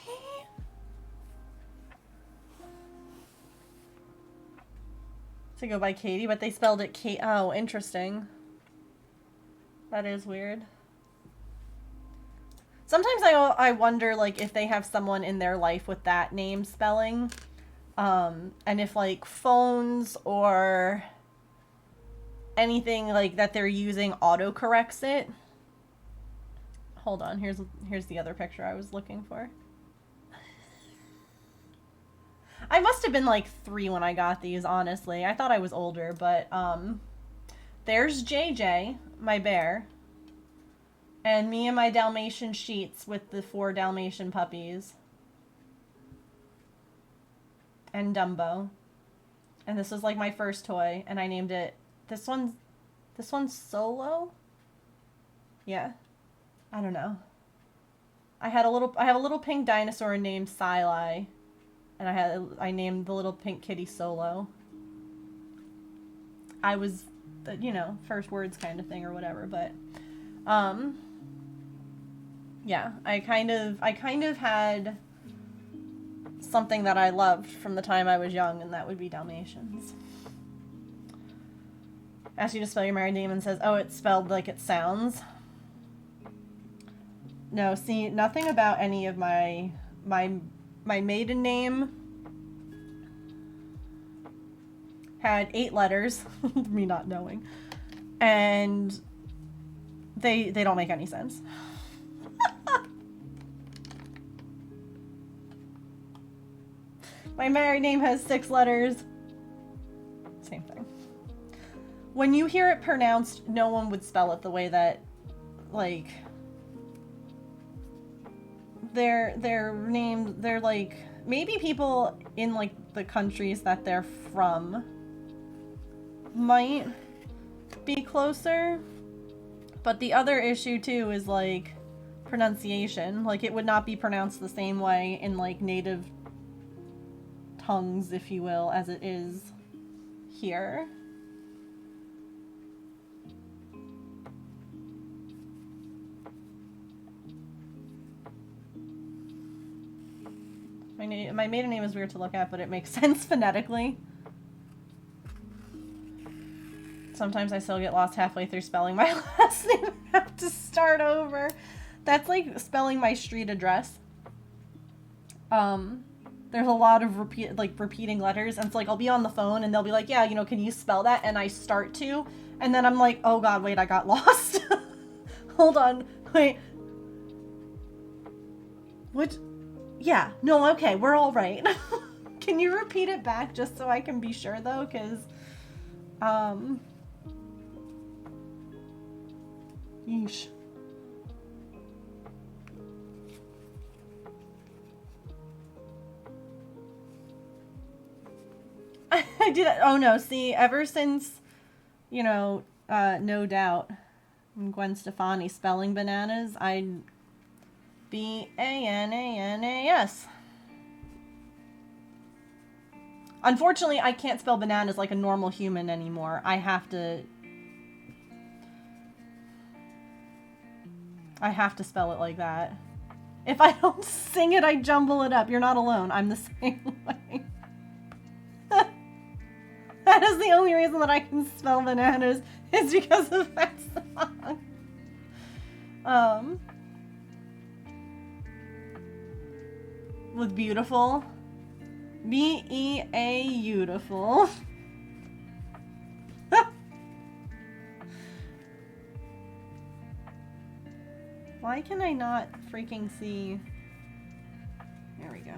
To go by Katie, but they spelled it Kate. Oh, interesting. That is weird. Sometimes I wonder, like, if they have someone in their life with that name spelling. And if, like, phones or anything, like, that they're using autocorrects it. Hold on, here's the other picture I was looking for. I must have been, like, 3 when I got these, honestly. I thought I was older, but, there's JJ, my bear. And me and my Dalmatian sheets with the 4 Dalmatian puppies. And Dumbo. And this was like my first toy, and I named it, this one's Solo? Yeah. I don't know. I have a little pink dinosaur named Silai. And I named the little pink kitty Solo. I was, you know, first words kind of thing or whatever, but, yeah, I kind of had something that I loved from the time I was young, and that would be Dalmatians. Asks you to spell your married name and says, oh, it's spelled like it sounds. No, see, nothing about any of my maiden name had 8 letters, me not knowing, and they don't make any sense. My married name has 6 letters. Same thing. When you hear it pronounced, no one would spell it the way that, like, they're named, they're like, maybe people in, like, the countries that they're from might be closer. But the other issue, too, is, like, pronunciation. Like, it would not be pronounced the same way in, like, native tongues, if you will, as it is here. My maiden name is weird to look at, but it makes sense phonetically. Sometimes I still get lost halfway through spelling my last name and have to start over. That's like spelling my street address. There's a lot of repeating letters, and it's like I'll be on the phone and they'll be like, yeah, you know, can you spell that? And I start to, and then I'm like, oh god, wait, I got lost. Hold on, wait. What? Yeah, no, okay, we're all right. Can you repeat it back just so I can be sure, though? Because, yeesh. I did it. Oh, no, see, ever since, you know, No Doubt, and Gwen Stefani spelling bananas, Bananas. Unfortunately, I can't spell bananas like a normal human anymore. I have to spell it like that. If I don't sing it, I jumble it up. You're not alone. I'm the same way. That is the only reason that I can spell bananas, is because of that song. With beautiful. B-E-A-beautiful. Why can I not freaking see? There we go.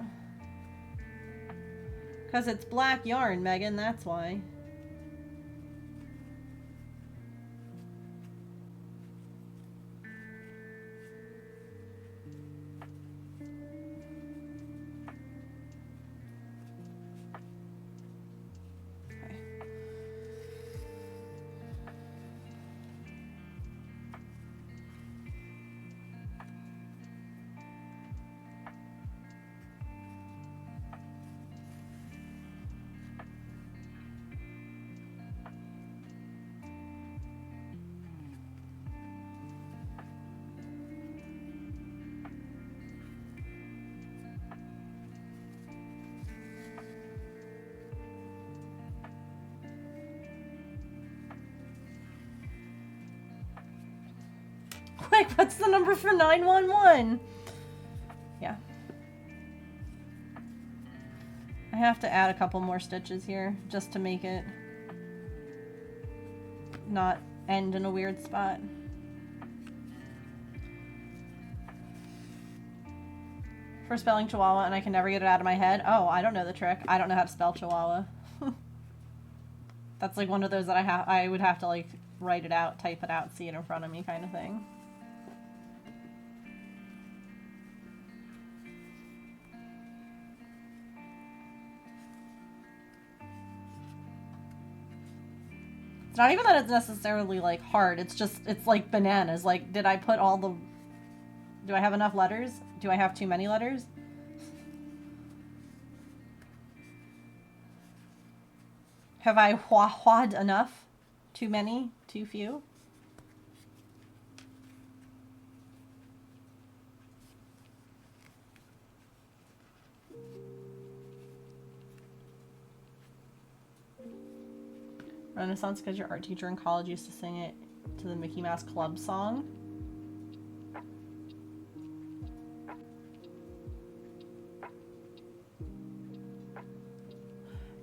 Because it's black yarn, Megan, that's why. Like, what's the number for 911? Yeah. I have to add a couple more stitches here just to make it not end in a weird spot. For spelling Chihuahua, and I can never get it out of my head. Oh, I don't know the trick. I don't know how to spell Chihuahua. That's like one of those that I would have to like write it out, type it out, see it in front of me kind of thing. It's not even that it's necessarily like hard, it's just, it's like bananas. Like, did I put all the, do I have enough letters? Do I have too many letters? Have I wha-wha'd enough? Too many? Too few? Renaissance because your art teacher in college used to sing it to the Mickey Mouse Club song.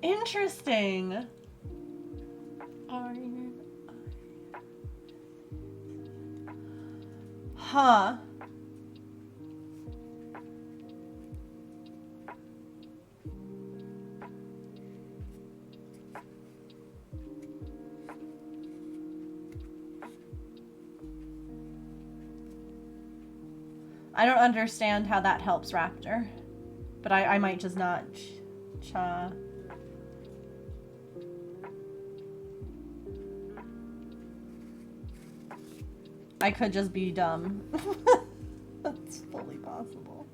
Interesting. Huh. I don't understand how that helps Raptor, but I might just not cha. I could just be dumb. That's fully possible.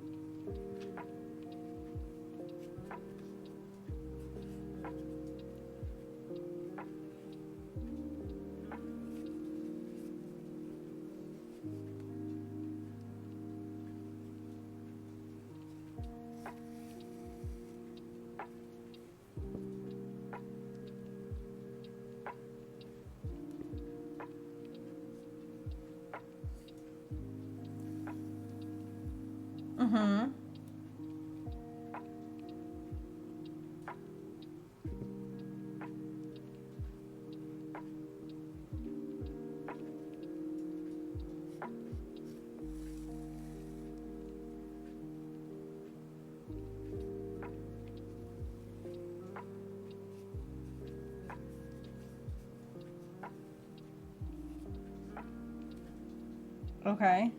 Mm-hmm. Okay.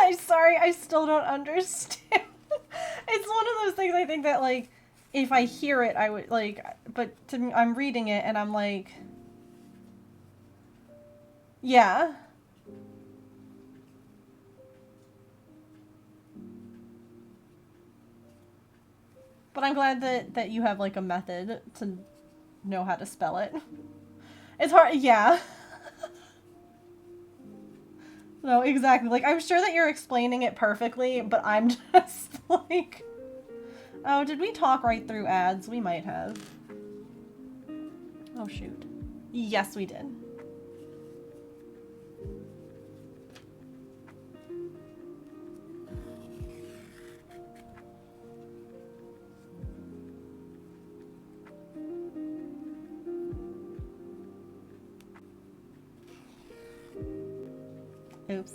I'm sorry, I still don't understand. It's one of those things I think that, like, if I hear it, I would, like, but to me, I'm reading it and I'm like, yeah. But I'm glad that you have, like, a method to know how to spell it. It's hard, yeah. No, exactly. Like, I'm sure that you're explaining it perfectly, but I'm just like... Oh, did we talk right through ads? We might have. Oh, shoot. Yes, we did. Oops.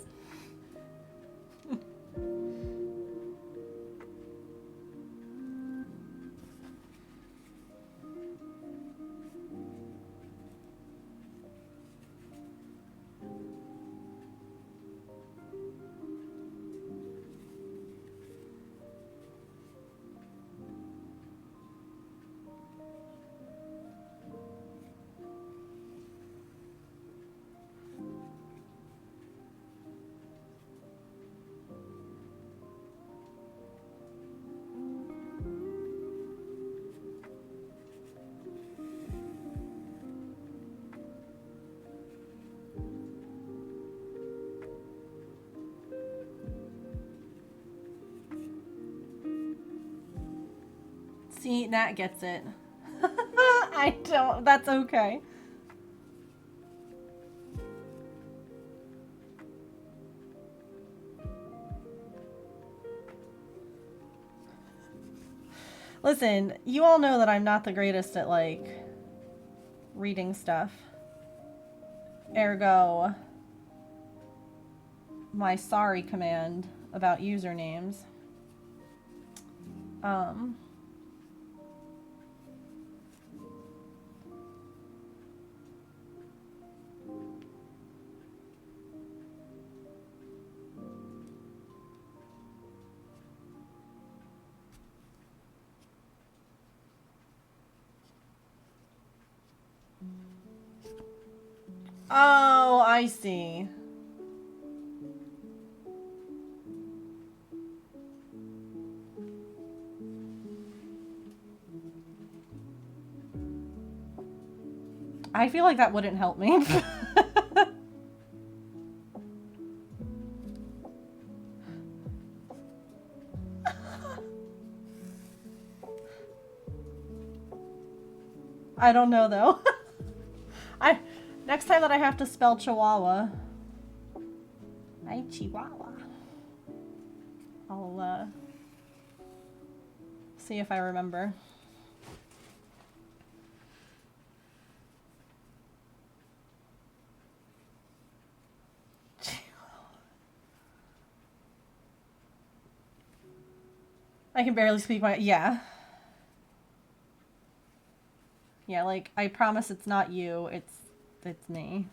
See, Nat gets it. I don't. That's okay. Listen, you all know that I'm not the greatest at, like, reading stuff. Ergo, my sorry command about usernames. Oh, I see. I feel like that wouldn't help me. I don't know though. Next time that I have to spell Chihuahua. Hi, Chihuahua. I'll see if I remember. I can barely speak my, yeah. Yeah, like, I promise it's not you, it's me.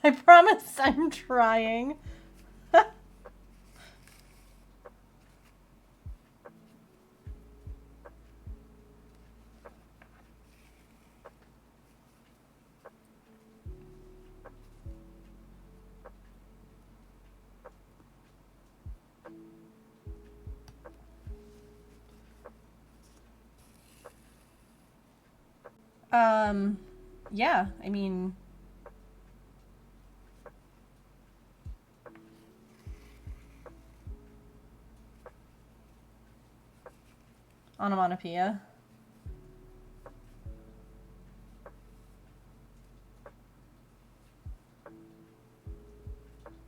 I promise I'm trying. Yeah, I mean... Onomatopoeia.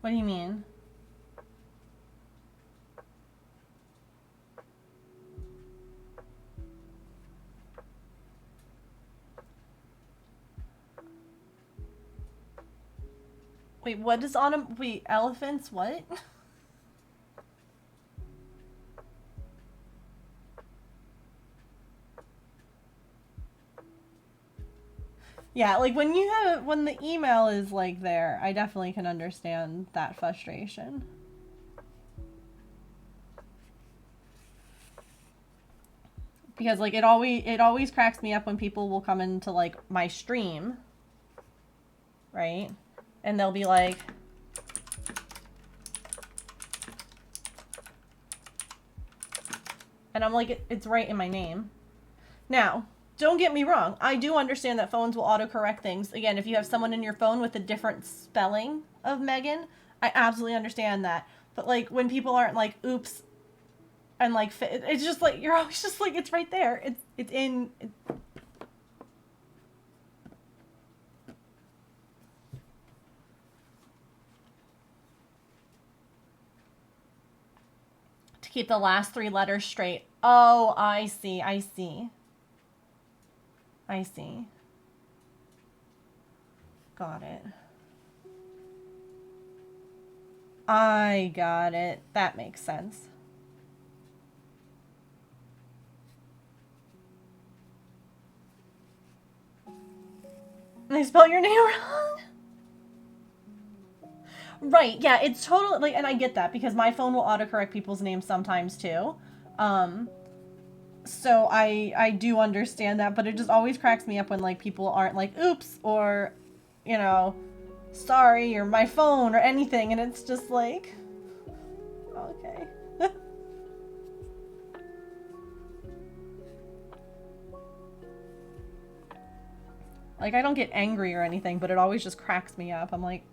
What do you mean? Wait, what is wait, elephants, what? Yeah, like when when the email is like there, I definitely can understand that frustration. Because like it always cracks me up when people will come into like my stream, right? And they'll be like, and I'm like, it's right in my name. Now, don't get me wrong. I do understand that phones will autocorrect things. Again, if you have someone in your phone with a different spelling of Megan, I absolutely understand that. But like when people aren't like, oops, and like, it's just like, you're always just like, it's right there. It's in... To keep the last 3 letters straight. Oh, I see, I see. I see. Got it. I got it. That makes sense. They spelled your name wrong? Right, yeah, it's totally, like, and I get that, because my phone will autocorrect people's names sometimes, too. So I do understand that, but it just always cracks me up when, like, people aren't like, oops, or, you know, sorry, or my phone, or anything, and it's just like, okay. Like, I don't get angry or anything, but it always just cracks me up. I'm like...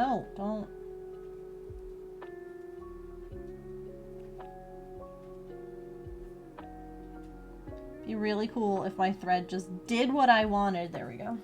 No, don't. Be really cool if my thread just did what I wanted. There we go.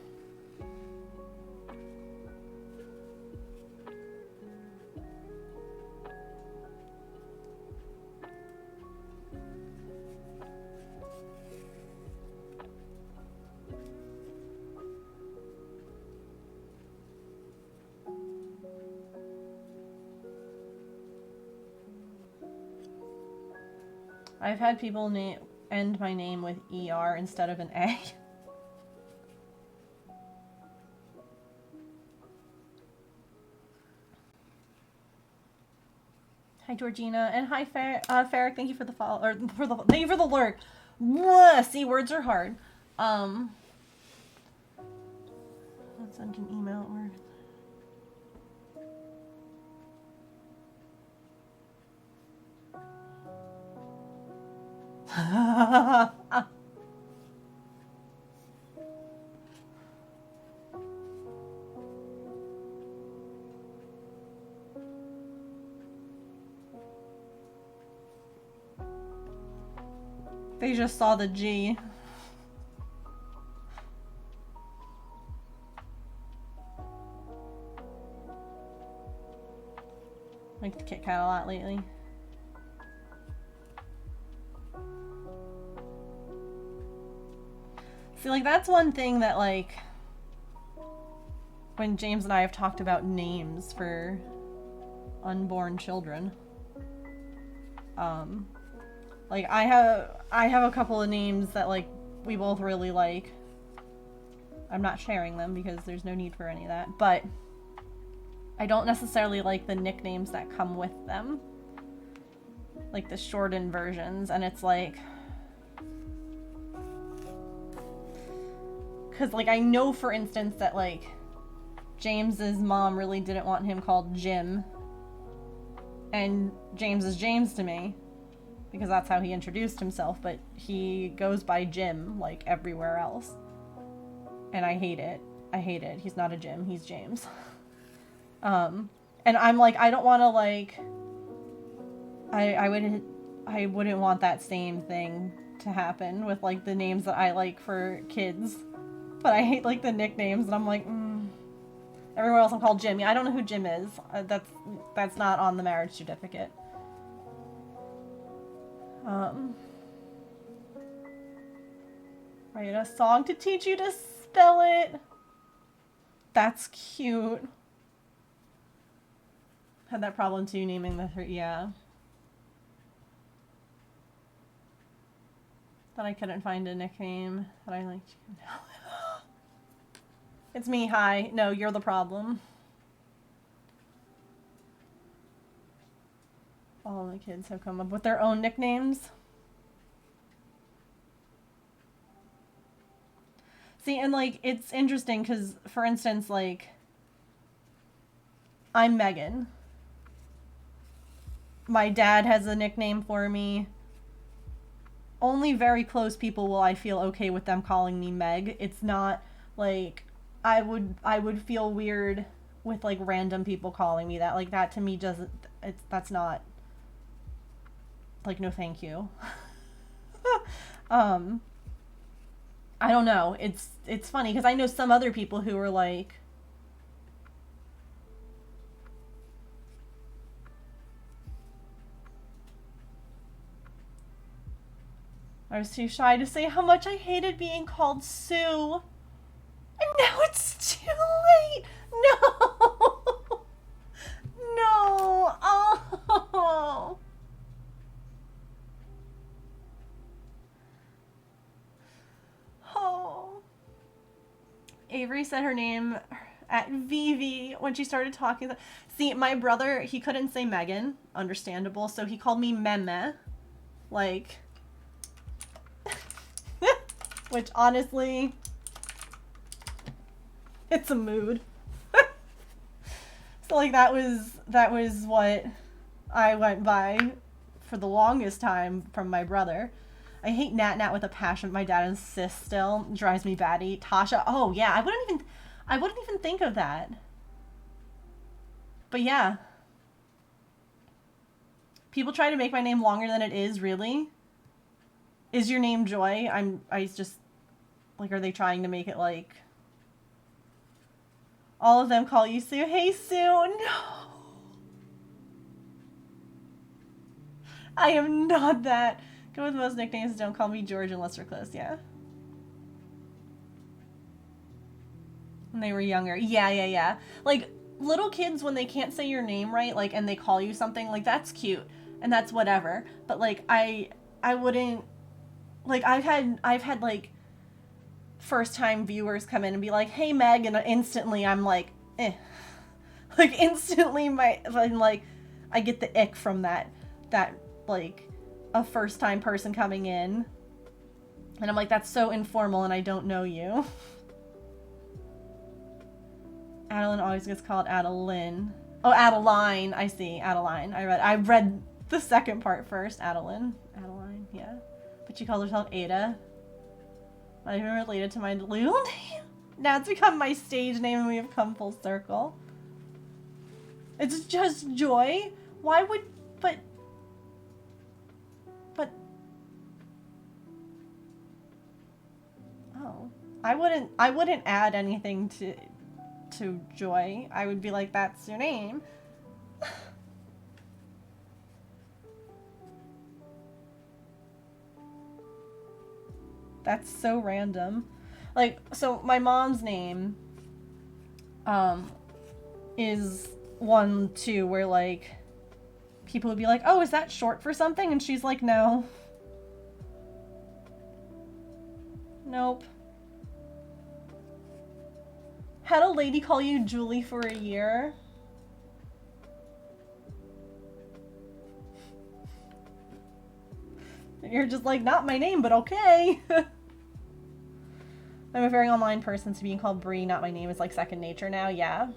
I've had people end my name with ER instead of an A. Hi Georgina, and hi Farrick. Thank you for the follow, or thank you for the lurk. Mwah! See, words are hard. Let's send an email or. They just saw the G. Like the Kit Kat a lot lately. See, like, that's one thing that, like, when James and I have talked about names for unborn children, like, I have a couple of names that, like, we both really like. I'm not sharing them because there's no need for any of that, but I don't necessarily like the nicknames that come with them. Like the shortened versions, and it's like... Because, like, I know, for instance, that, like, James's mom really didn't want him called Jim. And James is James to me, because that's how he introduced himself, but he goes by Jim, like, everywhere else. And I hate it. I hate it. He's not a Jim, he's James. And I'm like, I don't want to, like... I wouldn't want that same thing to happen with, like, the names that I like for kids. But I hate, like, the nicknames, and I'm like, Everywhere else I'm called Jim. Yeah, I don't know who Jim is. That's not on the marriage certificate. Write a song to teach you to spell it. That's cute. Had that problem too, naming the three. Yeah. That I couldn't find a nickname that I liked. It's me, hi. No, you're the problem. All the kids have come up with their own nicknames. See, and, like, it's interesting because, for instance, like, I'm Megan. My dad has a nickname for me. Only very close people will I feel okay with them calling me Meg. It's not, like, I would feel weird with, like, random people calling me that. Like, that to me doesn't, that's not, like, no thank you. I don't know. It's funny because I know some other people who are like, I was too shy to say how much I hated being called Sue. And now it's too late. No. No. Oh. Oh. Avery said her name at Vivi when she started talking. See, my brother, he couldn't say Megan. Understandable. So he called me Meme. Like... Which, honestly, it's a mood. So, like, that was what I went by for the longest time from my brother. I hate Nat Nat with a passion. My dad insists still. It drives me batty. Tasha. Oh, yeah. I wouldn't even think of that. I wouldn't even think of that. Like, Tasha. Oh, yeah. I wouldn't even think of that. Like, Tasha. Oh, yeah. I wouldn't even think of that. Like, Tasha. Oh, yeah. I wouldn't even think of that. Like, Tasha. Oh, yeah. I wouldn't even think of that. But yeah. People try to make my name longer than it is, really? Is your name Joy? I just, like, are they trying to make it like... All of them call you Sue. Hey, Sue, no! I am not that. Go with most nicknames, don't call me George unless we're close, yeah. When they were younger. Yeah. Like, little kids, when they can't say your name right, like, and they call you something, like, that's cute. And that's whatever. But, like, I wouldn't... Like, I've had, like, first-time viewers come in and be like, hey, Meg, and instantly I'm like, eh. Like, instantly I'm like, I get the ick from that, like, a first-time person coming in. And I'm like, that's so informal and I don't know you. Adeline always gets called Adeline. Oh, Adeline. I see. Adeline. I read the second part first. Adeline, yeah. But she calls herself Ada. Not even related to my Lulu name. Now it's become my stage name and we have come full circle. It's just Joy? Why would... But... Oh. I wouldn't add anything to Joy. I would be like, that's your name. That's so random. Like, so my mom's name is one too where like people would be like, oh, is that short for something? And she's like, no. Nope. Had a lady call you Julie for a year. And you're just like, not my name, but okay. I'm a very online person, so being called Bree, not my name, is like second nature now, yeah.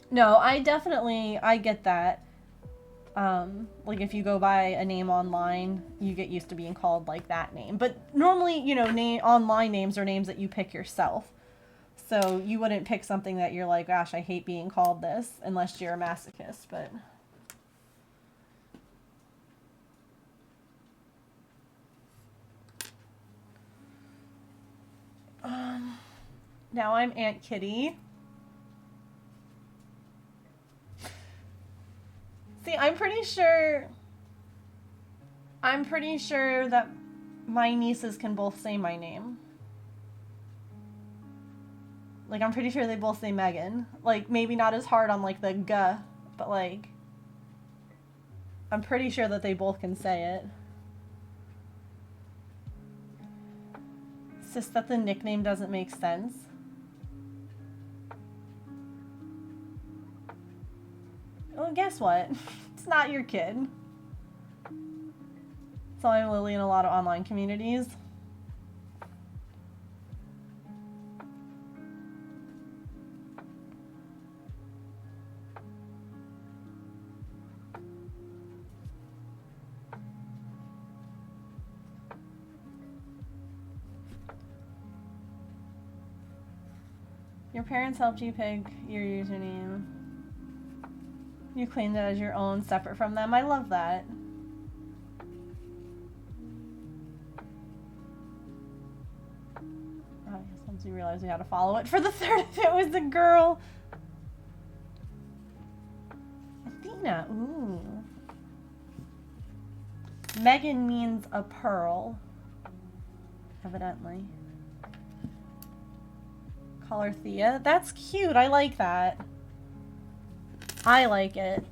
No, I get that. Like if you go by a name online, you get used to being called like that name. But normally, you know, online names are names that you pick yourself. So you wouldn't pick something that you're like, gosh, I hate being called this, unless you're a masochist, but... Now I'm Aunt Kitty. See, I'm pretty sure that my nieces can both say my name. Like, I'm pretty sure they both say Megan. Like, maybe not as hard on, like, the G, but, like, I'm pretty sure that they both can say it. It's just that the nickname doesn't make sense. Well, guess what? It's not your kid. So I'm Lily in a lot of online communities. Your parents helped you pick your username. You claimed it as your own, separate from them. I love that. Oh, I guess once we realized we had to follow it for the third if it was a girl. Athena, ooh. Megan means a pearl. Evidently. Call her Thea. That's cute. I like that. I like it.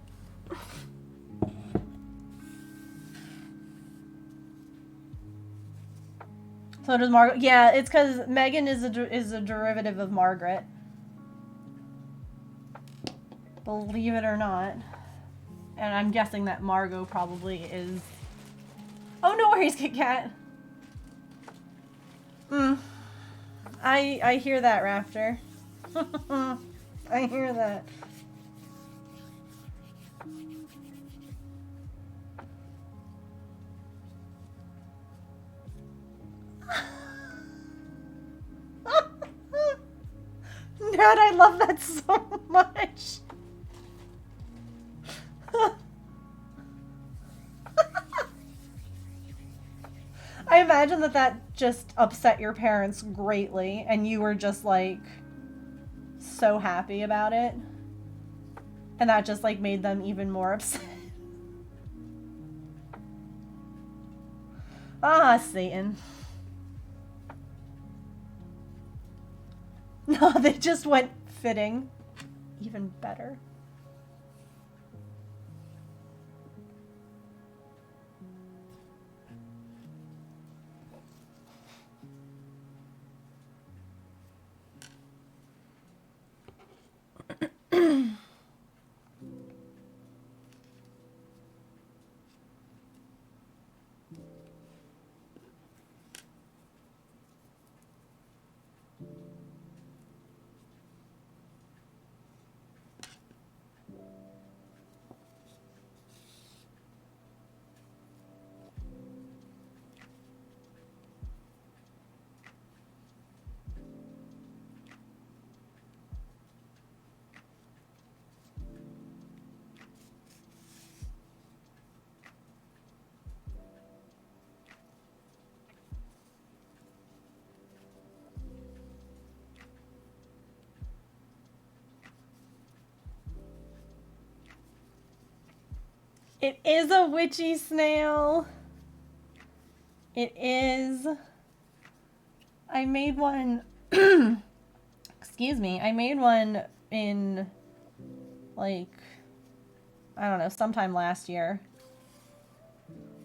So does Margaret. Yeah, it's because Megan is a derivative of Margaret. Believe it or not. And I'm guessing that Margot probably is... Oh, no worries, Kit Kat. I hear that, Raptor. I hear that. Nerd, I love that so much. I imagine that just upset your parents greatly, and you were just like so happy about it, and that just like made them even more upset. Ah, Satan. No, they just went fitting. Even better. It is a witchy snail. It is. I made one. Excuse me. I made one in, like, I don't know, sometime last year.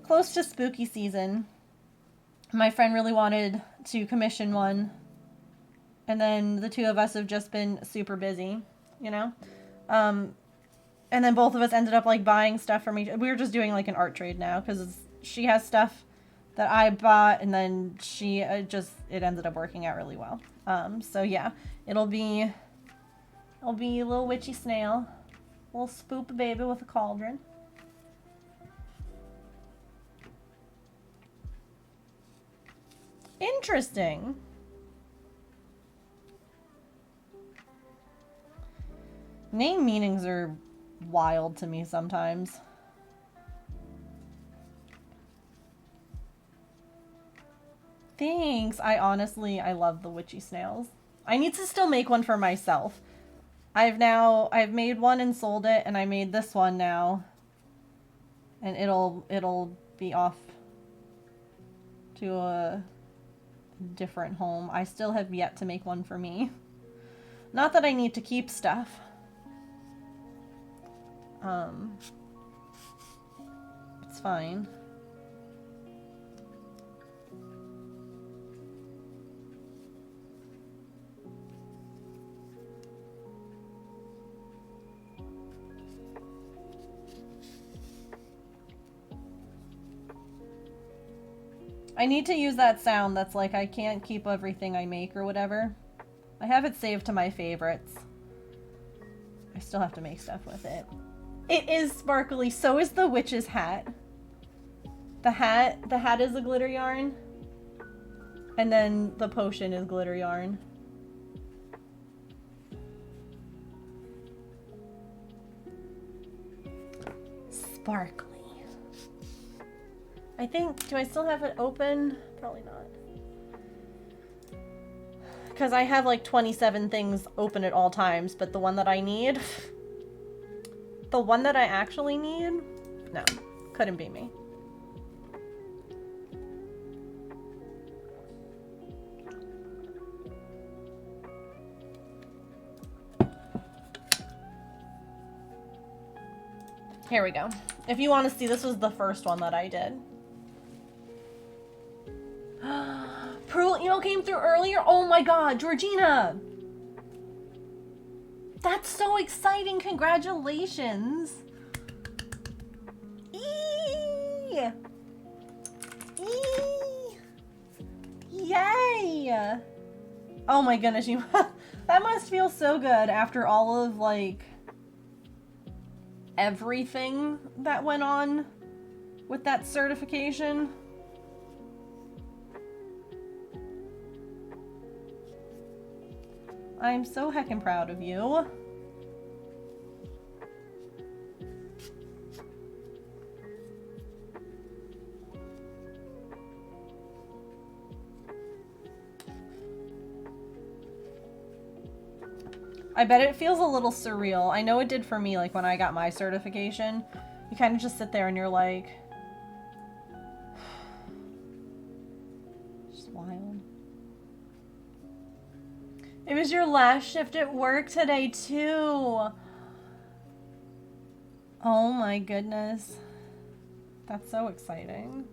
Close to spooky season. My friend really wanted to commission one. And then the two of us have just been super busy, you know? And then both of us ended up like buying stuff from each. We were just doing like an art trade now because she has stuff that I bought, and then she it ended up working out really well. So yeah, it'll be a little witchy snail, little spoop baby with a cauldron. Interesting. Name meanings are wild to me sometimes. Thanks. I love the witchy snails. I need to still make one for myself. I've made one and sold it, and I made this one now. And it'll be off to a different home. I still have yet to make one for me. Not that I need to keep stuff. It's fine. I need to use that sound that's like I can't keep everything I make or whatever. I have it saved to my favorites. I still have to make stuff with it. It is sparkly, so is the witch's hat. The hat is a glitter yarn. And then the potion is glitter yarn. Sparkly. I think, do I still have it open? Probably not. Because I have like 27 things open at all times, but the one that I need, the one that I actually need, no, couldn't be me. Here we go. If you want to see, this was the first one that I did. Pearl email came through earlier? Oh my god, Georgina! That's so exciting! Congratulations! Eee! Eee! Yay! Oh my goodness, you that must feel so good after all of like everything that went on with that certification. I'm so heckin' proud of you. I bet it feels a little surreal. I know it did for me, like when I got my certification. You kind of just sit there and you're like... Just wild. It was your last shift at work today, too. Oh my goodness. That's so exciting.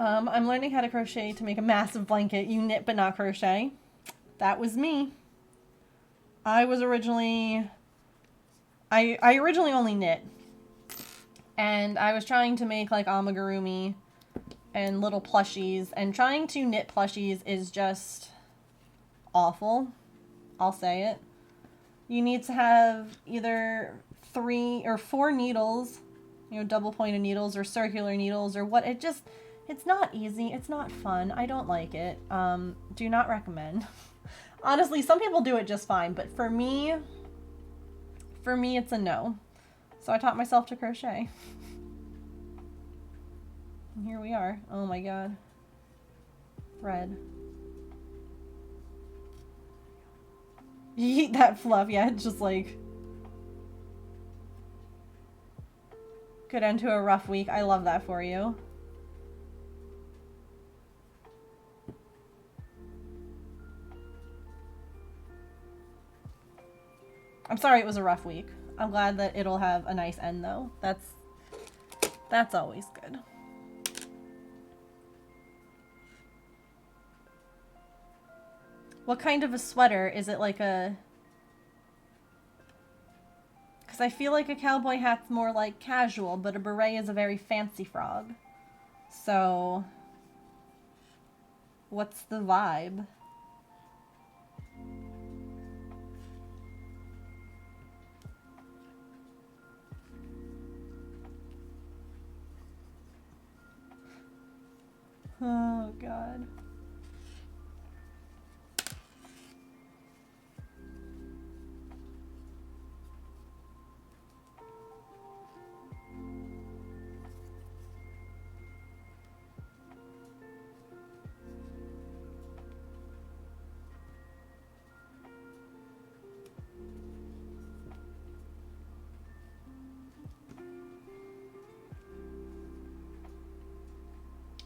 I'm learning how to crochet to make a massive blanket. You knit but not crochet. That was me. I was originally... I originally only knit. And I was trying to make like amigurumi and little plushies. And trying to knit plushies is just awful. I'll say it. You need to have either 3 or 4 needles, you know, double pointed needles or circular needles or what. It's not easy. It's not fun. I don't like it. Do not recommend. Honestly, some people do it just fine, but for me, it's a no. So I taught myself to crochet. And here we are. Oh my god. Red. You eat that fluff, yeah, it's just like... Good end to a rough week. I love that for you. I'm sorry it was a rough week. I'm glad that it'll have a nice end though. That's always good. What kind of a sweater? Is it like a... Because I feel like a cowboy hat's more like casual, but a beret is a very fancy frog. So... What's the vibe? Oh, God.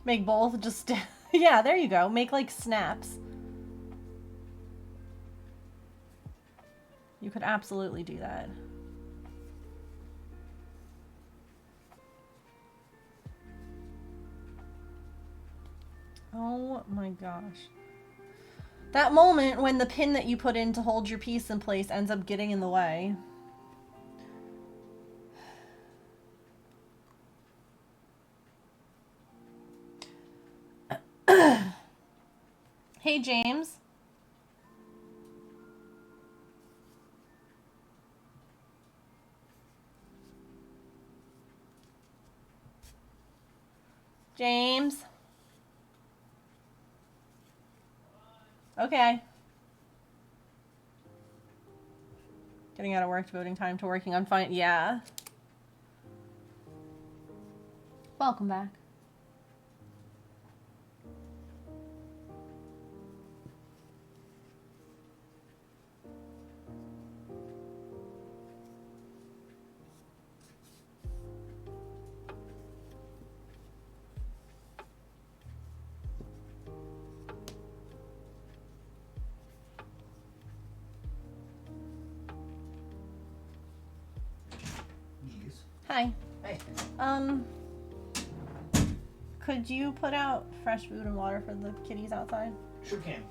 Make both, just... Yeah, there you go. Make, like, snaps. You could absolutely do that. Oh my gosh. That moment when the pin that you put in to hold your piece in place ends up getting in the way. Hey, James. James. Okay. Getting out of work, devoting time to working on fine. Yeah. Welcome back. Hi. Hey. Could you put out fresh food and water for the kitties outside? Sure can.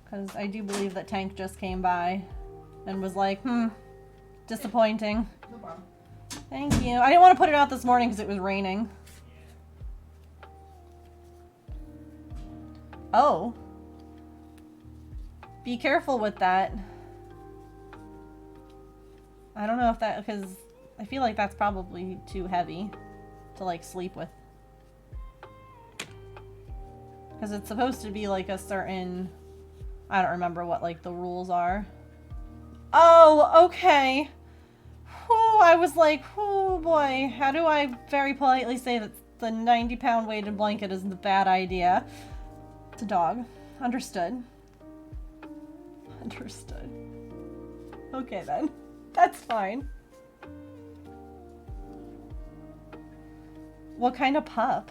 Because I do believe that Tank just came by and was like, disappointing. No problem. Thank you. I didn't want to put it out this morning because it was raining. Oh. Be careful with that. I don't know if that, because I feel like that's probably too heavy to like sleep with. Because it's supposed to be like a certain, I don't remember what like the rules are. Oh, okay. Whew, I was like, oh boy, how do I very politely say that The 90-pound weighted blanket isn't a bad idea. It's a dog. Understood. Understood. Okay then. That's fine. What kind of pup?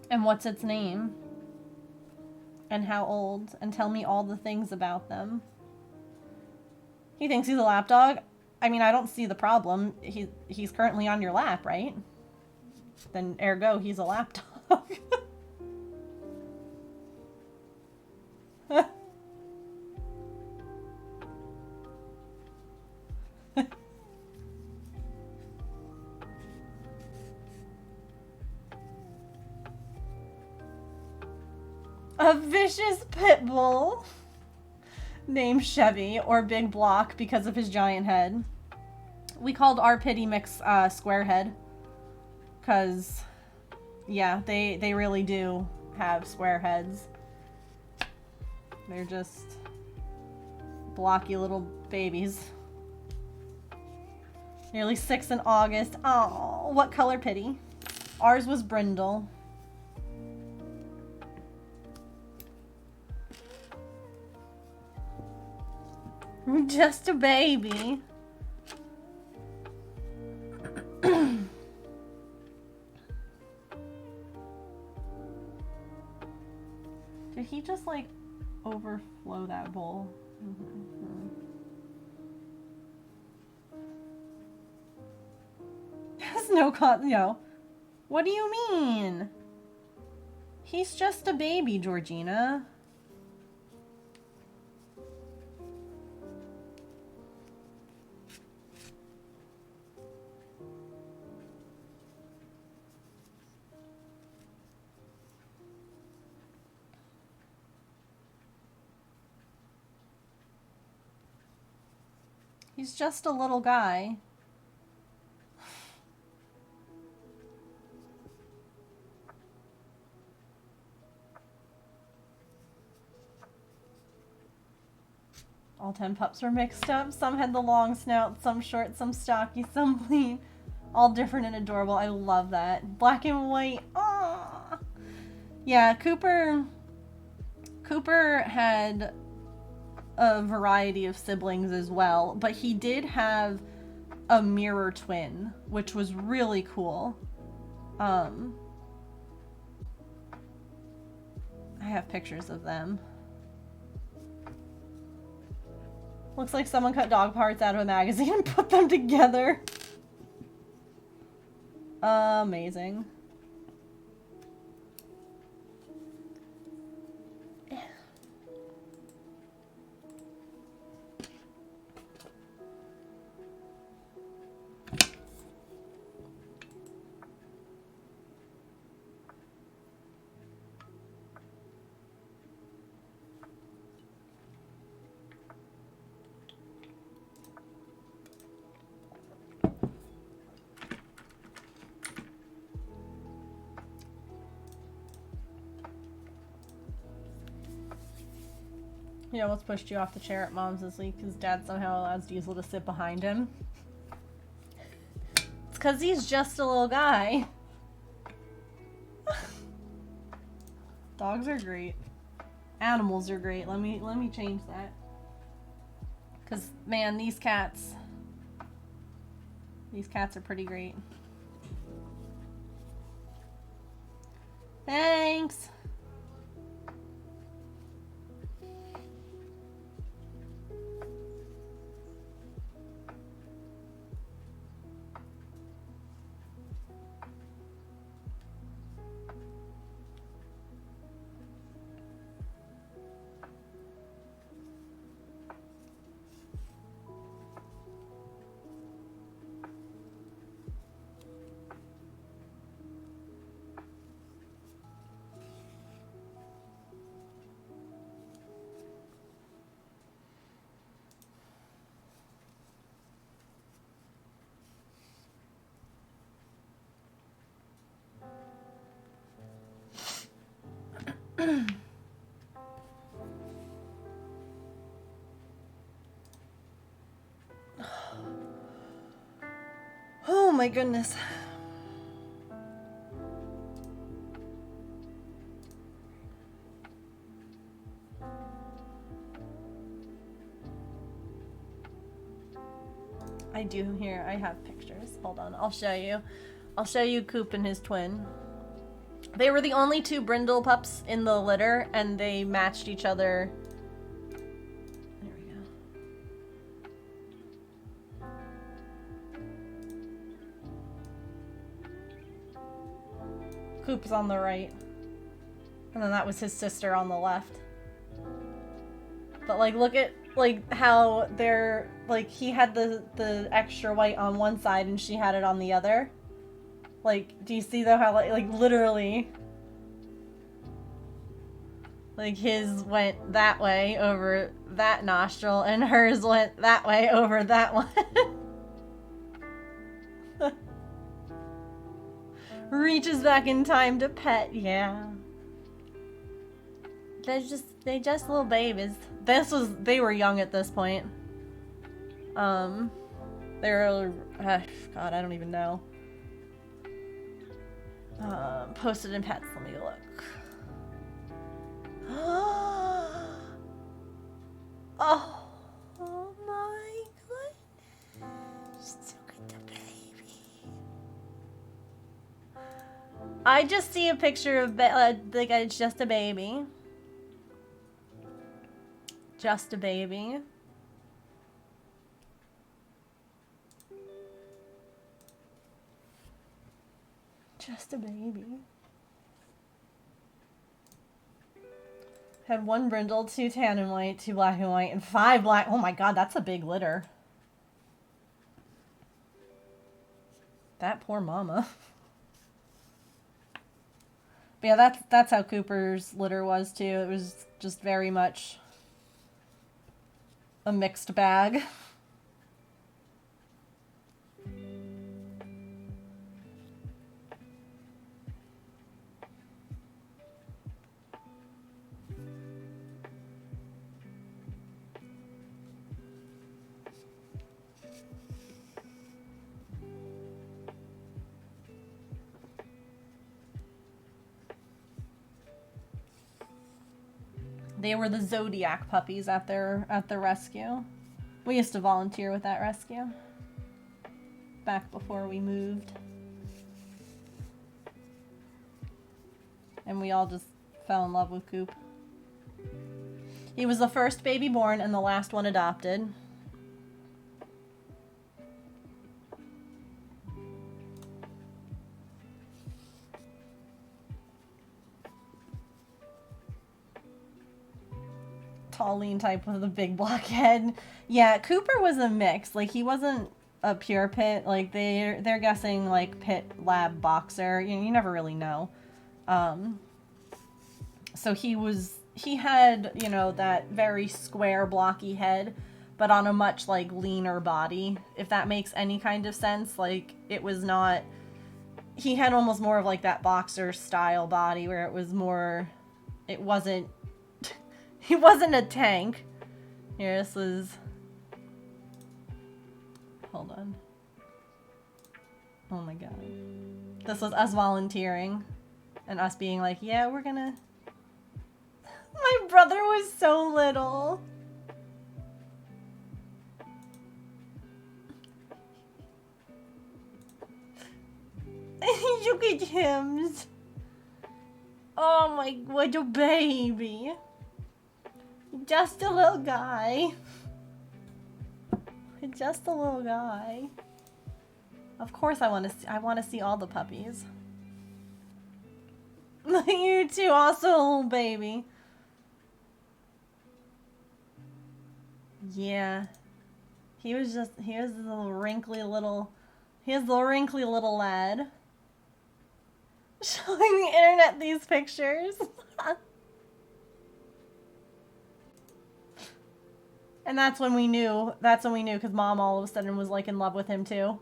And what's its name? And how old? And tell me all the things about them. He thinks he's a lap dog. I mean, I don't see the problem. He's currently on your lap, right? Then ergo, he's a lap dog. A vicious pit bull named Chevy, or Big Block because of his giant head. We called our pitty mix Squarehead because, yeah, they really do have square heads. They're just blocky little babies. Nearly 6 in August. Oh, what color pitty? Ours was brindle. Just a baby. Did he just like overflow that bowl? There's no no. What do you mean? He's just a baby, Georgina. He's just a little guy. All 10 pups were mixed up. Some had the long snout, some short, some stocky, some lean. All different and adorable. I love that. Black and white. Aww. Yeah, Cooper had a variety of siblings as well, but he did have a mirror twin, which was really cool. I have pictures of them. Looks like someone cut dog parts out of a magazine and put them together. Amazing. He almost pushed you off the chair at Mom's this week because Dad somehow allows Diesel to sit behind him. It's because he's just a little guy. Dogs are great. Animals are great. Let me change that. Because, man, these cats are pretty great. Thanks! Oh my goodness. I do here. I have pictures. Hold on. I'll show you. I'll show you Coop and his twin. They were the only two brindle pups in the litter, and they matched each other. There we go. Coop's on the right. And then that was his sister on the left. But like, look at like how they're like, he had the extra white on one side and she had it on the other. Like, do you see though how like literally like his went that way over that nostril and hers went that way over that one. Reaches back in time to pet, yeah. They just little babies. They were young at this point. They were, God, I don't even know. Posted in pets, let me look. Oh my goodness. Look at the baby. I just see a picture of, like, it's just a baby. Just a baby. Just a baby. Had 1 brindle, 2 tan and white, 2 black and white, and 5 black. Oh my god, that's a big litter. That poor mama. But yeah, that's how Cooper's litter was too. It was just very much a mixed bag. They were the Zodiac puppies at the rescue. We used to volunteer with that rescue back before we moved. And we all just fell in love with Coop. He was the first baby born and the last one adopted. Tall, lean type with a big black head. Yeah, Cooper was a mix. Like, he wasn't a pure pit. Like, they're guessing, like, pit lab boxer. You never really know. So he had, you know, that very square, blocky head, but on a much, like, leaner body, if that makes any kind of sense. Like, it was not... He had almost more of, like, that boxer style body where it was more... It wasn't... He wasn't a tank. Here, this is... Hold on. Oh my god. This was us volunteering. And us being like, yeah, we're gonna... My brother was so little. Look at him. Oh my, what a baby. Just a little guy. Just a little guy. Of course I want to see all the puppies. You too, also a little baby. Yeah. He was a little wrinkly little lad. Showing the internet these pictures. And that's when we knew, because Mom all of a sudden was like in love with him too.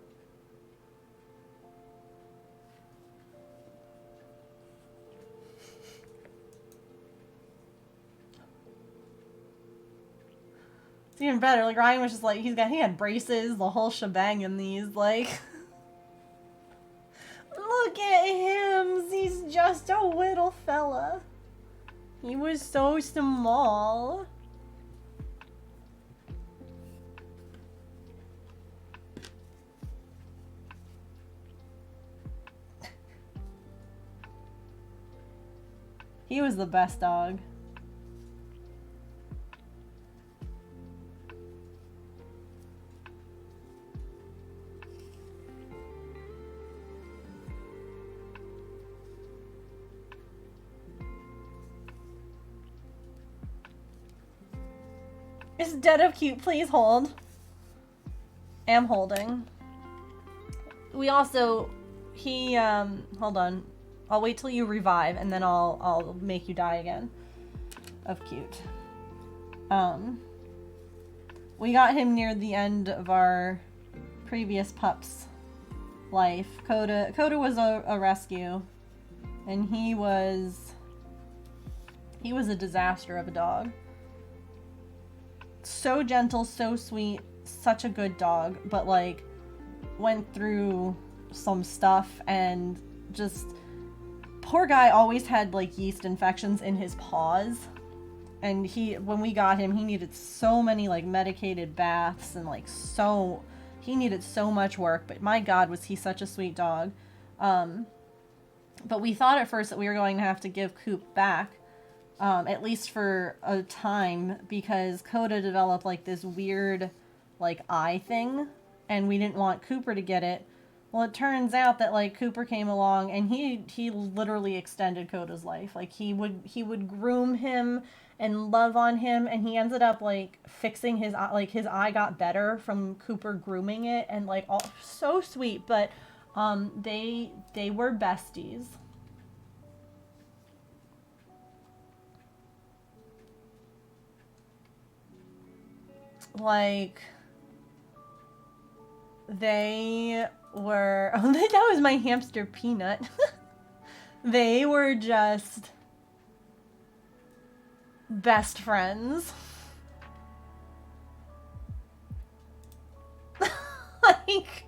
It's even better, like Ryan was just like, he had braces, the whole shebang in these, like. Look at him, he's just a little fella. He was so small. He was the best dog. Is dead of cute, please hold. Am holding. We also, hold on. I'll wait till you revive and then I'll make you die again. Of cute. We got him near the end of our previous pup's life. Coda was a rescue, and he was a disaster of a dog. So gentle, so sweet, such a good dog, but like went through some stuff and just poor guy always had like yeast infections in his paws. And when we got him, he needed so many like medicated baths and like he needed so much work, but my God, was he such a sweet dog. But we thought at first that we were going to have to give Coop back, at least for a time, because Coda developed like this weird like eye thing, and we didn't want Cooper to get it. Well, it turns out that like Cooper came along and he literally extended Coda's life. Like he would groom him and love on him, and he ended up like fixing his eye. Like his eye got better from Cooper grooming it, and like all so sweet. But they were besties. Like they were, oh, that was my hamster Peanut. They were just best friends. Like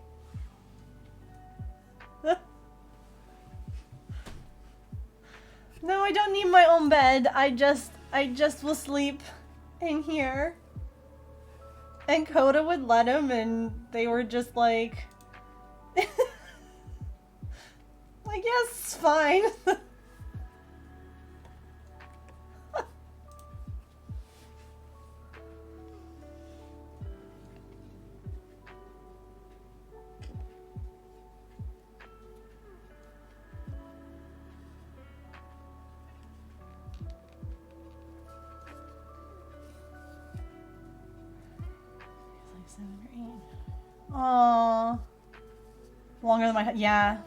no, I don't need my own bed. I just will sleep in here. And Coda would let him, and they were just like like, yes, it's fine. It's like 7 or 8. Aww. Longer than my head. Yeah.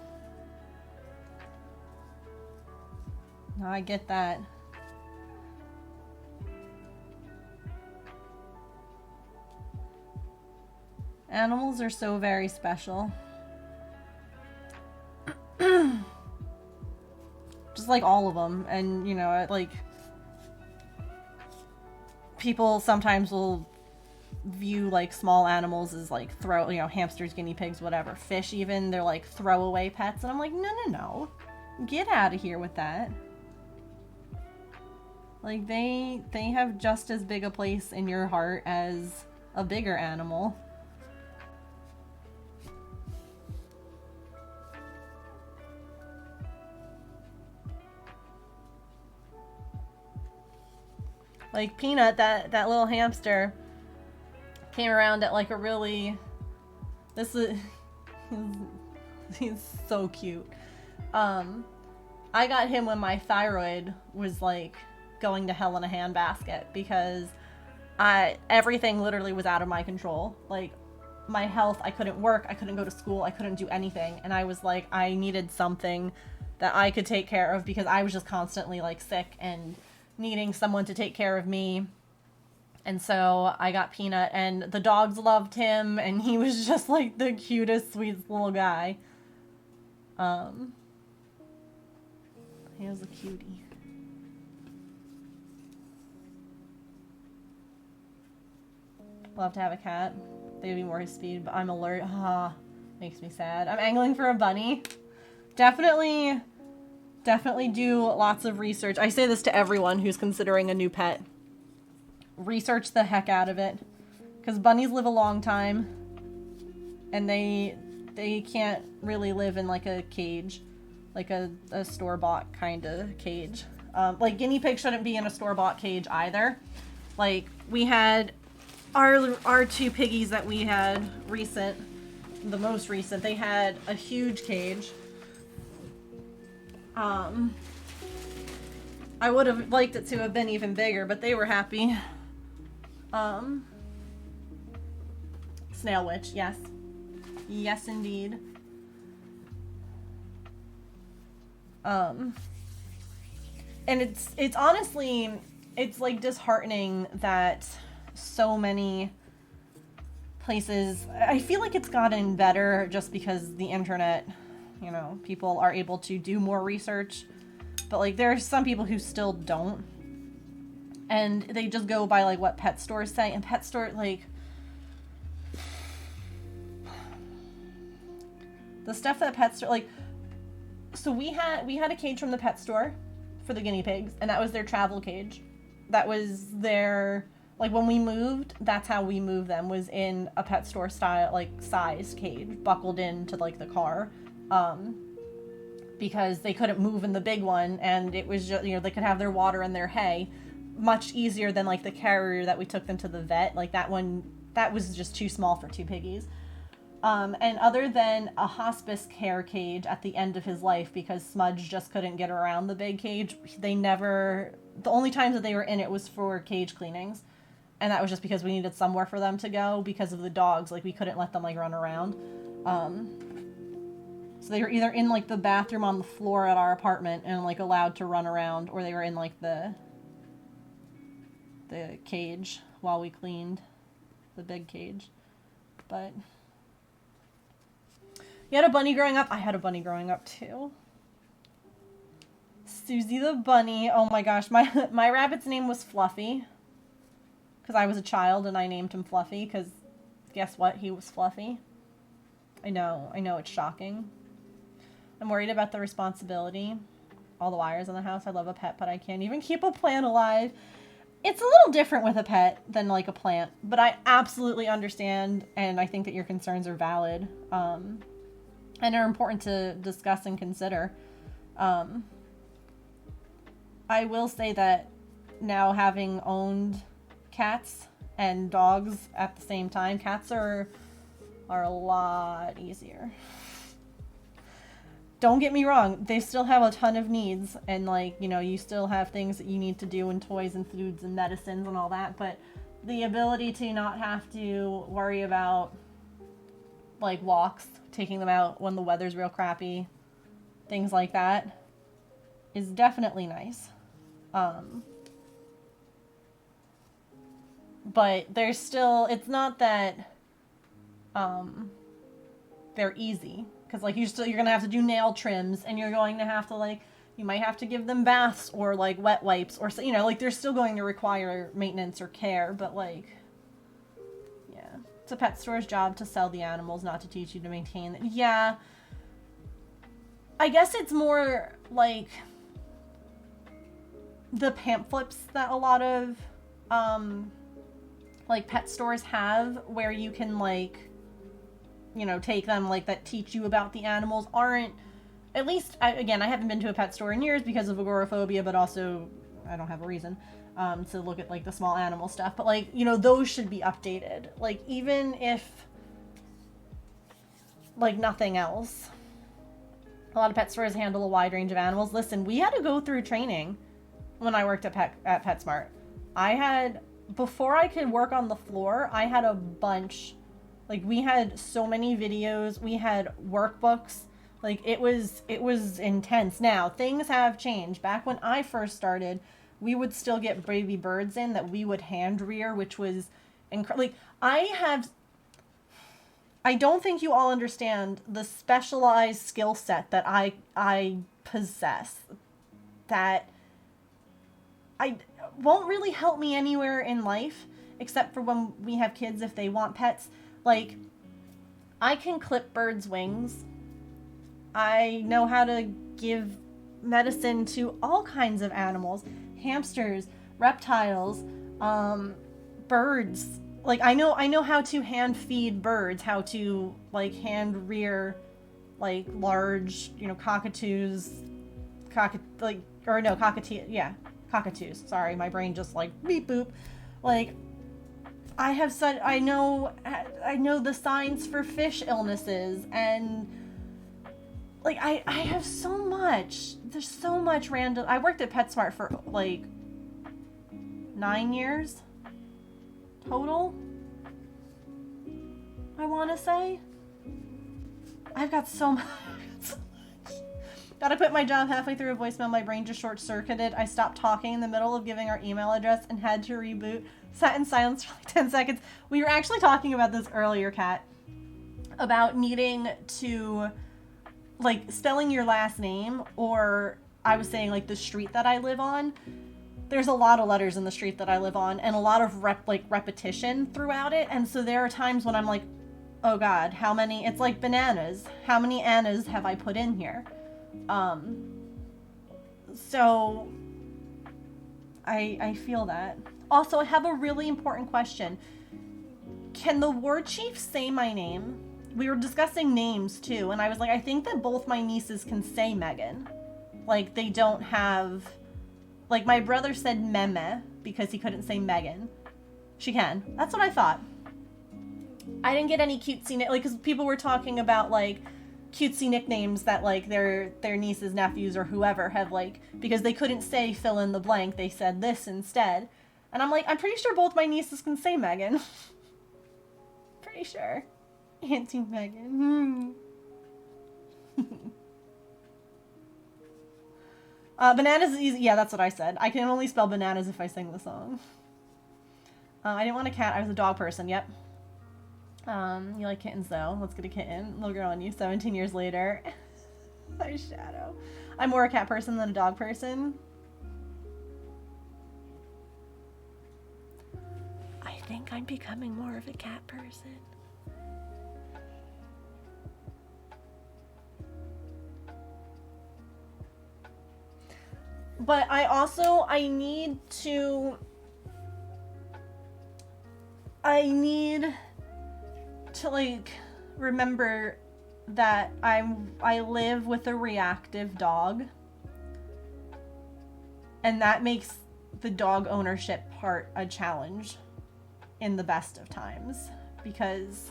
No, I get that. Animals are so very special. Just like all of them. And, you know, like, people sometimes will view like small animals as like hamsters, guinea pigs, whatever, fish even, they're like throwaway pets, and I'm like, no, get out of here with that. Like they have just as big a place in your heart as a bigger animal. Like Peanut, that little hamster came around at like a really, he's so cute. I got him when my thyroid was like going to hell in a handbasket, because everything literally was out of my control. Like my health, I couldn't work, I couldn't go to school, I couldn't do anything, and I was like, I needed something that I could take care of, because I was just constantly like sick and needing someone to take care of me. And so I got Peanut, and the dogs loved him, and he was just like the cutest, sweetest little guy. He was a cutie. Love to have a cat. They'd be more his speed, but I'm allergic. Makes me sad. I'm angling for a bunny. Definitely do lots of research. I say this to everyone who's considering a new pet. Research the heck out of it, because bunnies live a long time, and they can't really live in like a cage, like a store-bought kind of cage. Like, guinea pigs shouldn't be in a store-bought cage either. Like, we had our two piggies that we had the most recent, they had a huge cage. I would have liked it to have been even bigger, but they were happy. Snail witch, yes. Yes, indeed. And it's honestly, it's like disheartening that so many places, I feel like it's gotten better just because the internet, you know, people are able to do more research, but like there are some people who still don't, and they just go by like what pet stores say, and pet store, like, the stuff that pet store, like, so we had a cage from the pet store for the guinea pigs, and that was their travel cage. That was their, like, when we moved, that's how we moved them, was in a pet store style, like, size cage, buckled into, like, the car, because they couldn't move in the big one, and it was just, you know, they could have their water and their hay much easier than, like, the carrier that we took them to the vet. Like, that one, that was just too small for two piggies. And other than a hospice care cage at the end of his life, because Smudge just couldn't get around the big cage, they never, the only times that they were in it was for cage cleanings. And that was just because we needed somewhere for them to go because of the dogs. Like, we couldn't let them, like, run around. So they were either in, like, the bathroom on the floor at our apartment and, like, allowed to run around, or they were in, like, the cage while we cleaned the big cage. But you had a bunny growing up? I had a bunny growing up, too. Susie the bunny. Oh, my gosh. My rabbit's name was Fluffy. Because I was a child and I named him Fluffy, because guess what? He was fluffy. I know, it's shocking. I'm worried about the responsibility. All the wires in the house. I love a pet, but I can't even keep a plant alive. It's a little different with a pet than, like, a plant, but I absolutely understand, and I think that your concerns are valid, and are important to discuss and consider. I will say that now, having owned cats and dogs at the same time, cats are a lot easier. Don't get me wrong, they still have a ton of needs, and, like, you know, you still have things that you need to do, and toys and foods and medicines and all that, but the ability to not have to worry about, like, walks, taking them out when the weather's real crappy, things like that, is definitely nice. But there's still, it's not that they're easy, because, like, you're gonna have to do nail trims, and you're going to have to, like, you might have to give them baths or, like, wet wipes, or, you know, like, they're still going to require maintenance or care, but, like, yeah, it's a pet store's job to sell the animals, not to teach you to maintain them. Yeah, I guess it's more like the pamphlets that a lot of like pet stores have, where you can, like, you know, take them, like, that teach you about the animals, aren't, at least, again, I haven't been to a pet store in years because of agoraphobia, but also I don't have a reason to look at, like, the small animal stuff, but, like, you know, those should be updated, like, even if, like, nothing else. A lot of pet stores handle a wide range of animals. Listen, we had to go through training when I worked at PetSmart. Before I could work on the floor, I had a bunch. Like, we had so many videos, we had workbooks. Like, it was intense. Now, things have changed. Back when I first started, we would still get baby birds in that we would hand rear, which was incredible. Like, I don't think you all understand the specialized skill set that I possess, that I won't really help me anywhere in life, except for when we have kids, if they want pets. Like, I can clip birds' wings. I know how to give medicine to all kinds of animals. Hamsters, reptiles, birds. Like, I know how to hand feed birds, how to, like, hand rear, like, large, you know, cockatoos, like, or no, cockatoos. Sorry, my brain just like beep boop. Like, I know the signs for fish illnesses, and like I have so much. There's so much random. I worked at PetSmart for like 9 years total, I want to say. I've got so much. Gotta quit my job halfway through a voicemail. My brain just short-circuited. I stopped talking in the middle of giving our email address and had to reboot. Sat in silence for like 10 seconds. We were actually talking about this earlier, Kat. About needing to, like, spelling your last name, or I was saying, like, the street that I live on. There's a lot of letters in the street that I live on, and a lot of repetition throughout it. And so there are times when I'm like, oh God, how many? It's like bananas. How many Annas have I put in here? So I feel that. Also, I have a really important question. Can the ward chief say my name? We were discussing names too, and I was like, I think that both my nieces can say Megan. Like, they don't have, like, my brother said Meme because he couldn't say Megan. She can. That's what I thought. I didn't get any cutesy, like, because people were talking about, like, cutesy nicknames that, like, their nieces, nephews, or whoever have, like, because they couldn't say fill in the blank, they said this instead. And I'm like, I'm pretty sure both my nieces can say Megan. Pretty sure. Auntie Megan. Bananas is easy. Yeah, that's what I said. I can only spell bananas if I sing the song. I didn't want a cat. I was a dog person. Yep. You like kittens though. Let's get a kitten. Little girl on you. 17 years later. My shadow. I'm more a cat person than a dog person. I think I'm becoming more of a cat person. But I need to like remember that I live with a reactive dog, and that makes the dog ownership part a challenge in the best of times, because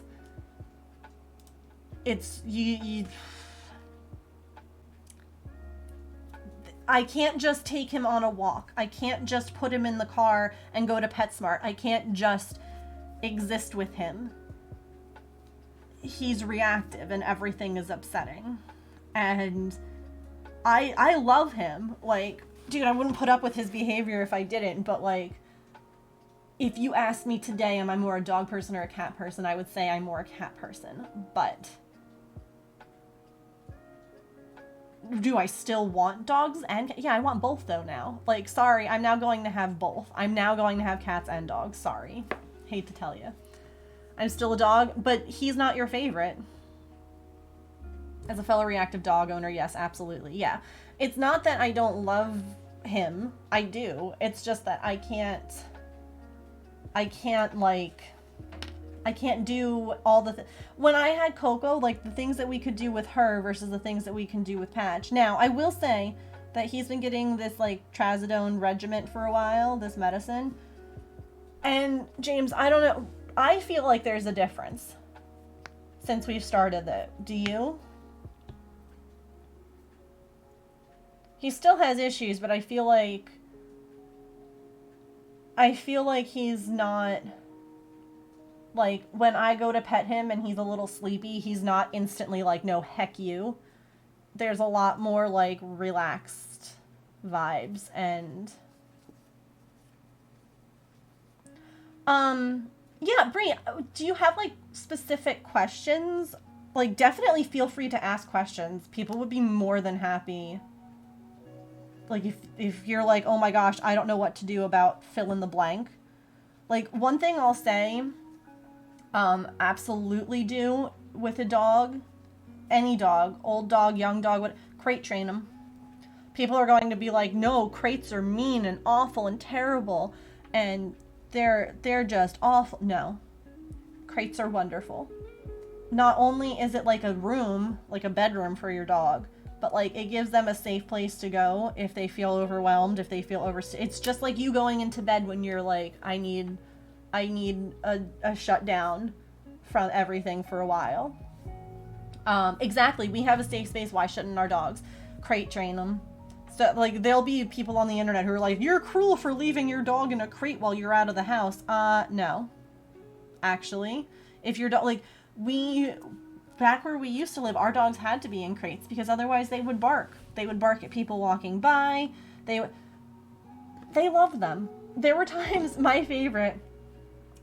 it's you I can't just take him on a walk. I can't just put him in the car and go to PetSmart. I can't just exist with him. He's reactive and everything is upsetting. And I love him. Like, dude, I wouldn't put up with his behavior if I didn't, but like, if you asked me today, am I more a dog person or a cat person, I would say I'm more a cat person. But do I still want dogs and yeah, I want both though now. Like, sorry, I'm now going to have both. I'm now going to have cats and dogs. Sorry. Hate to tell you. I'm still a dog, but he's not your favorite. As a fellow reactive dog owner, yes, absolutely. Yeah. It's not that I don't love him. I do. It's just that I can't do all the when I had Coco, like the things that we could do with her versus the things that we can do with Patch. Now, I will say that he's been getting this like trazodone regiment for a while, this medicine. And James, I don't know. I feel like there's a difference since we've started it. Do you? He still has issues, but I feel like he's not, like, when I go to pet him and he's a little sleepy, he's not instantly like, no, heck you. There's a lot more, like, relaxed vibes, and yeah, Brie, do you have, like, specific questions? Like, definitely feel free to ask questions. People would be more than happy. Like, if you're like, oh my gosh, I don't know what to do about fill in the blank. Like, one thing I'll say, absolutely do with a dog, any dog, old dog, young dog, what, crate train them. People are going to be like, no, crates are mean and awful and terrible, and they're just awful. No, crates are wonderful. Not only is it like a room, like a bedroom for your dog, but like it gives them a safe place to go if they feel overwhelmed, if they feel it's just like you going into bed when you're like, I need a shutdown from everything for a while. Exactly. We have a safe space. Why shouldn't our dogs? Crate train them. So like there'll be people on the internet who are like, you're cruel for leaving your dog in a crate while you're out of the house. No. Actually, if your dog, like back where we used to live, our dogs had to be in crates because otherwise they would bark. They would bark at people walking by. They loved them. There were times, my favorite,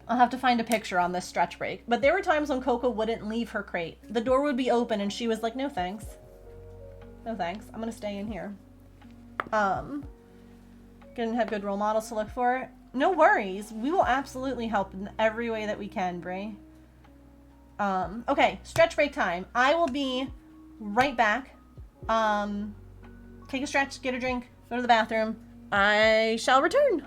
I'll have to find a picture on this stretch break, but there were times when Coco wouldn't leave her crate. The door would be open and she was like, no thanks. No thanks. I'm gonna stay in here. Gonna have good role models to look for. No worries. We will absolutely help in every way that we can, Brie. Okay, stretch break time. I will be right back. Take a stretch, get a drink, go to the bathroom. I shall return.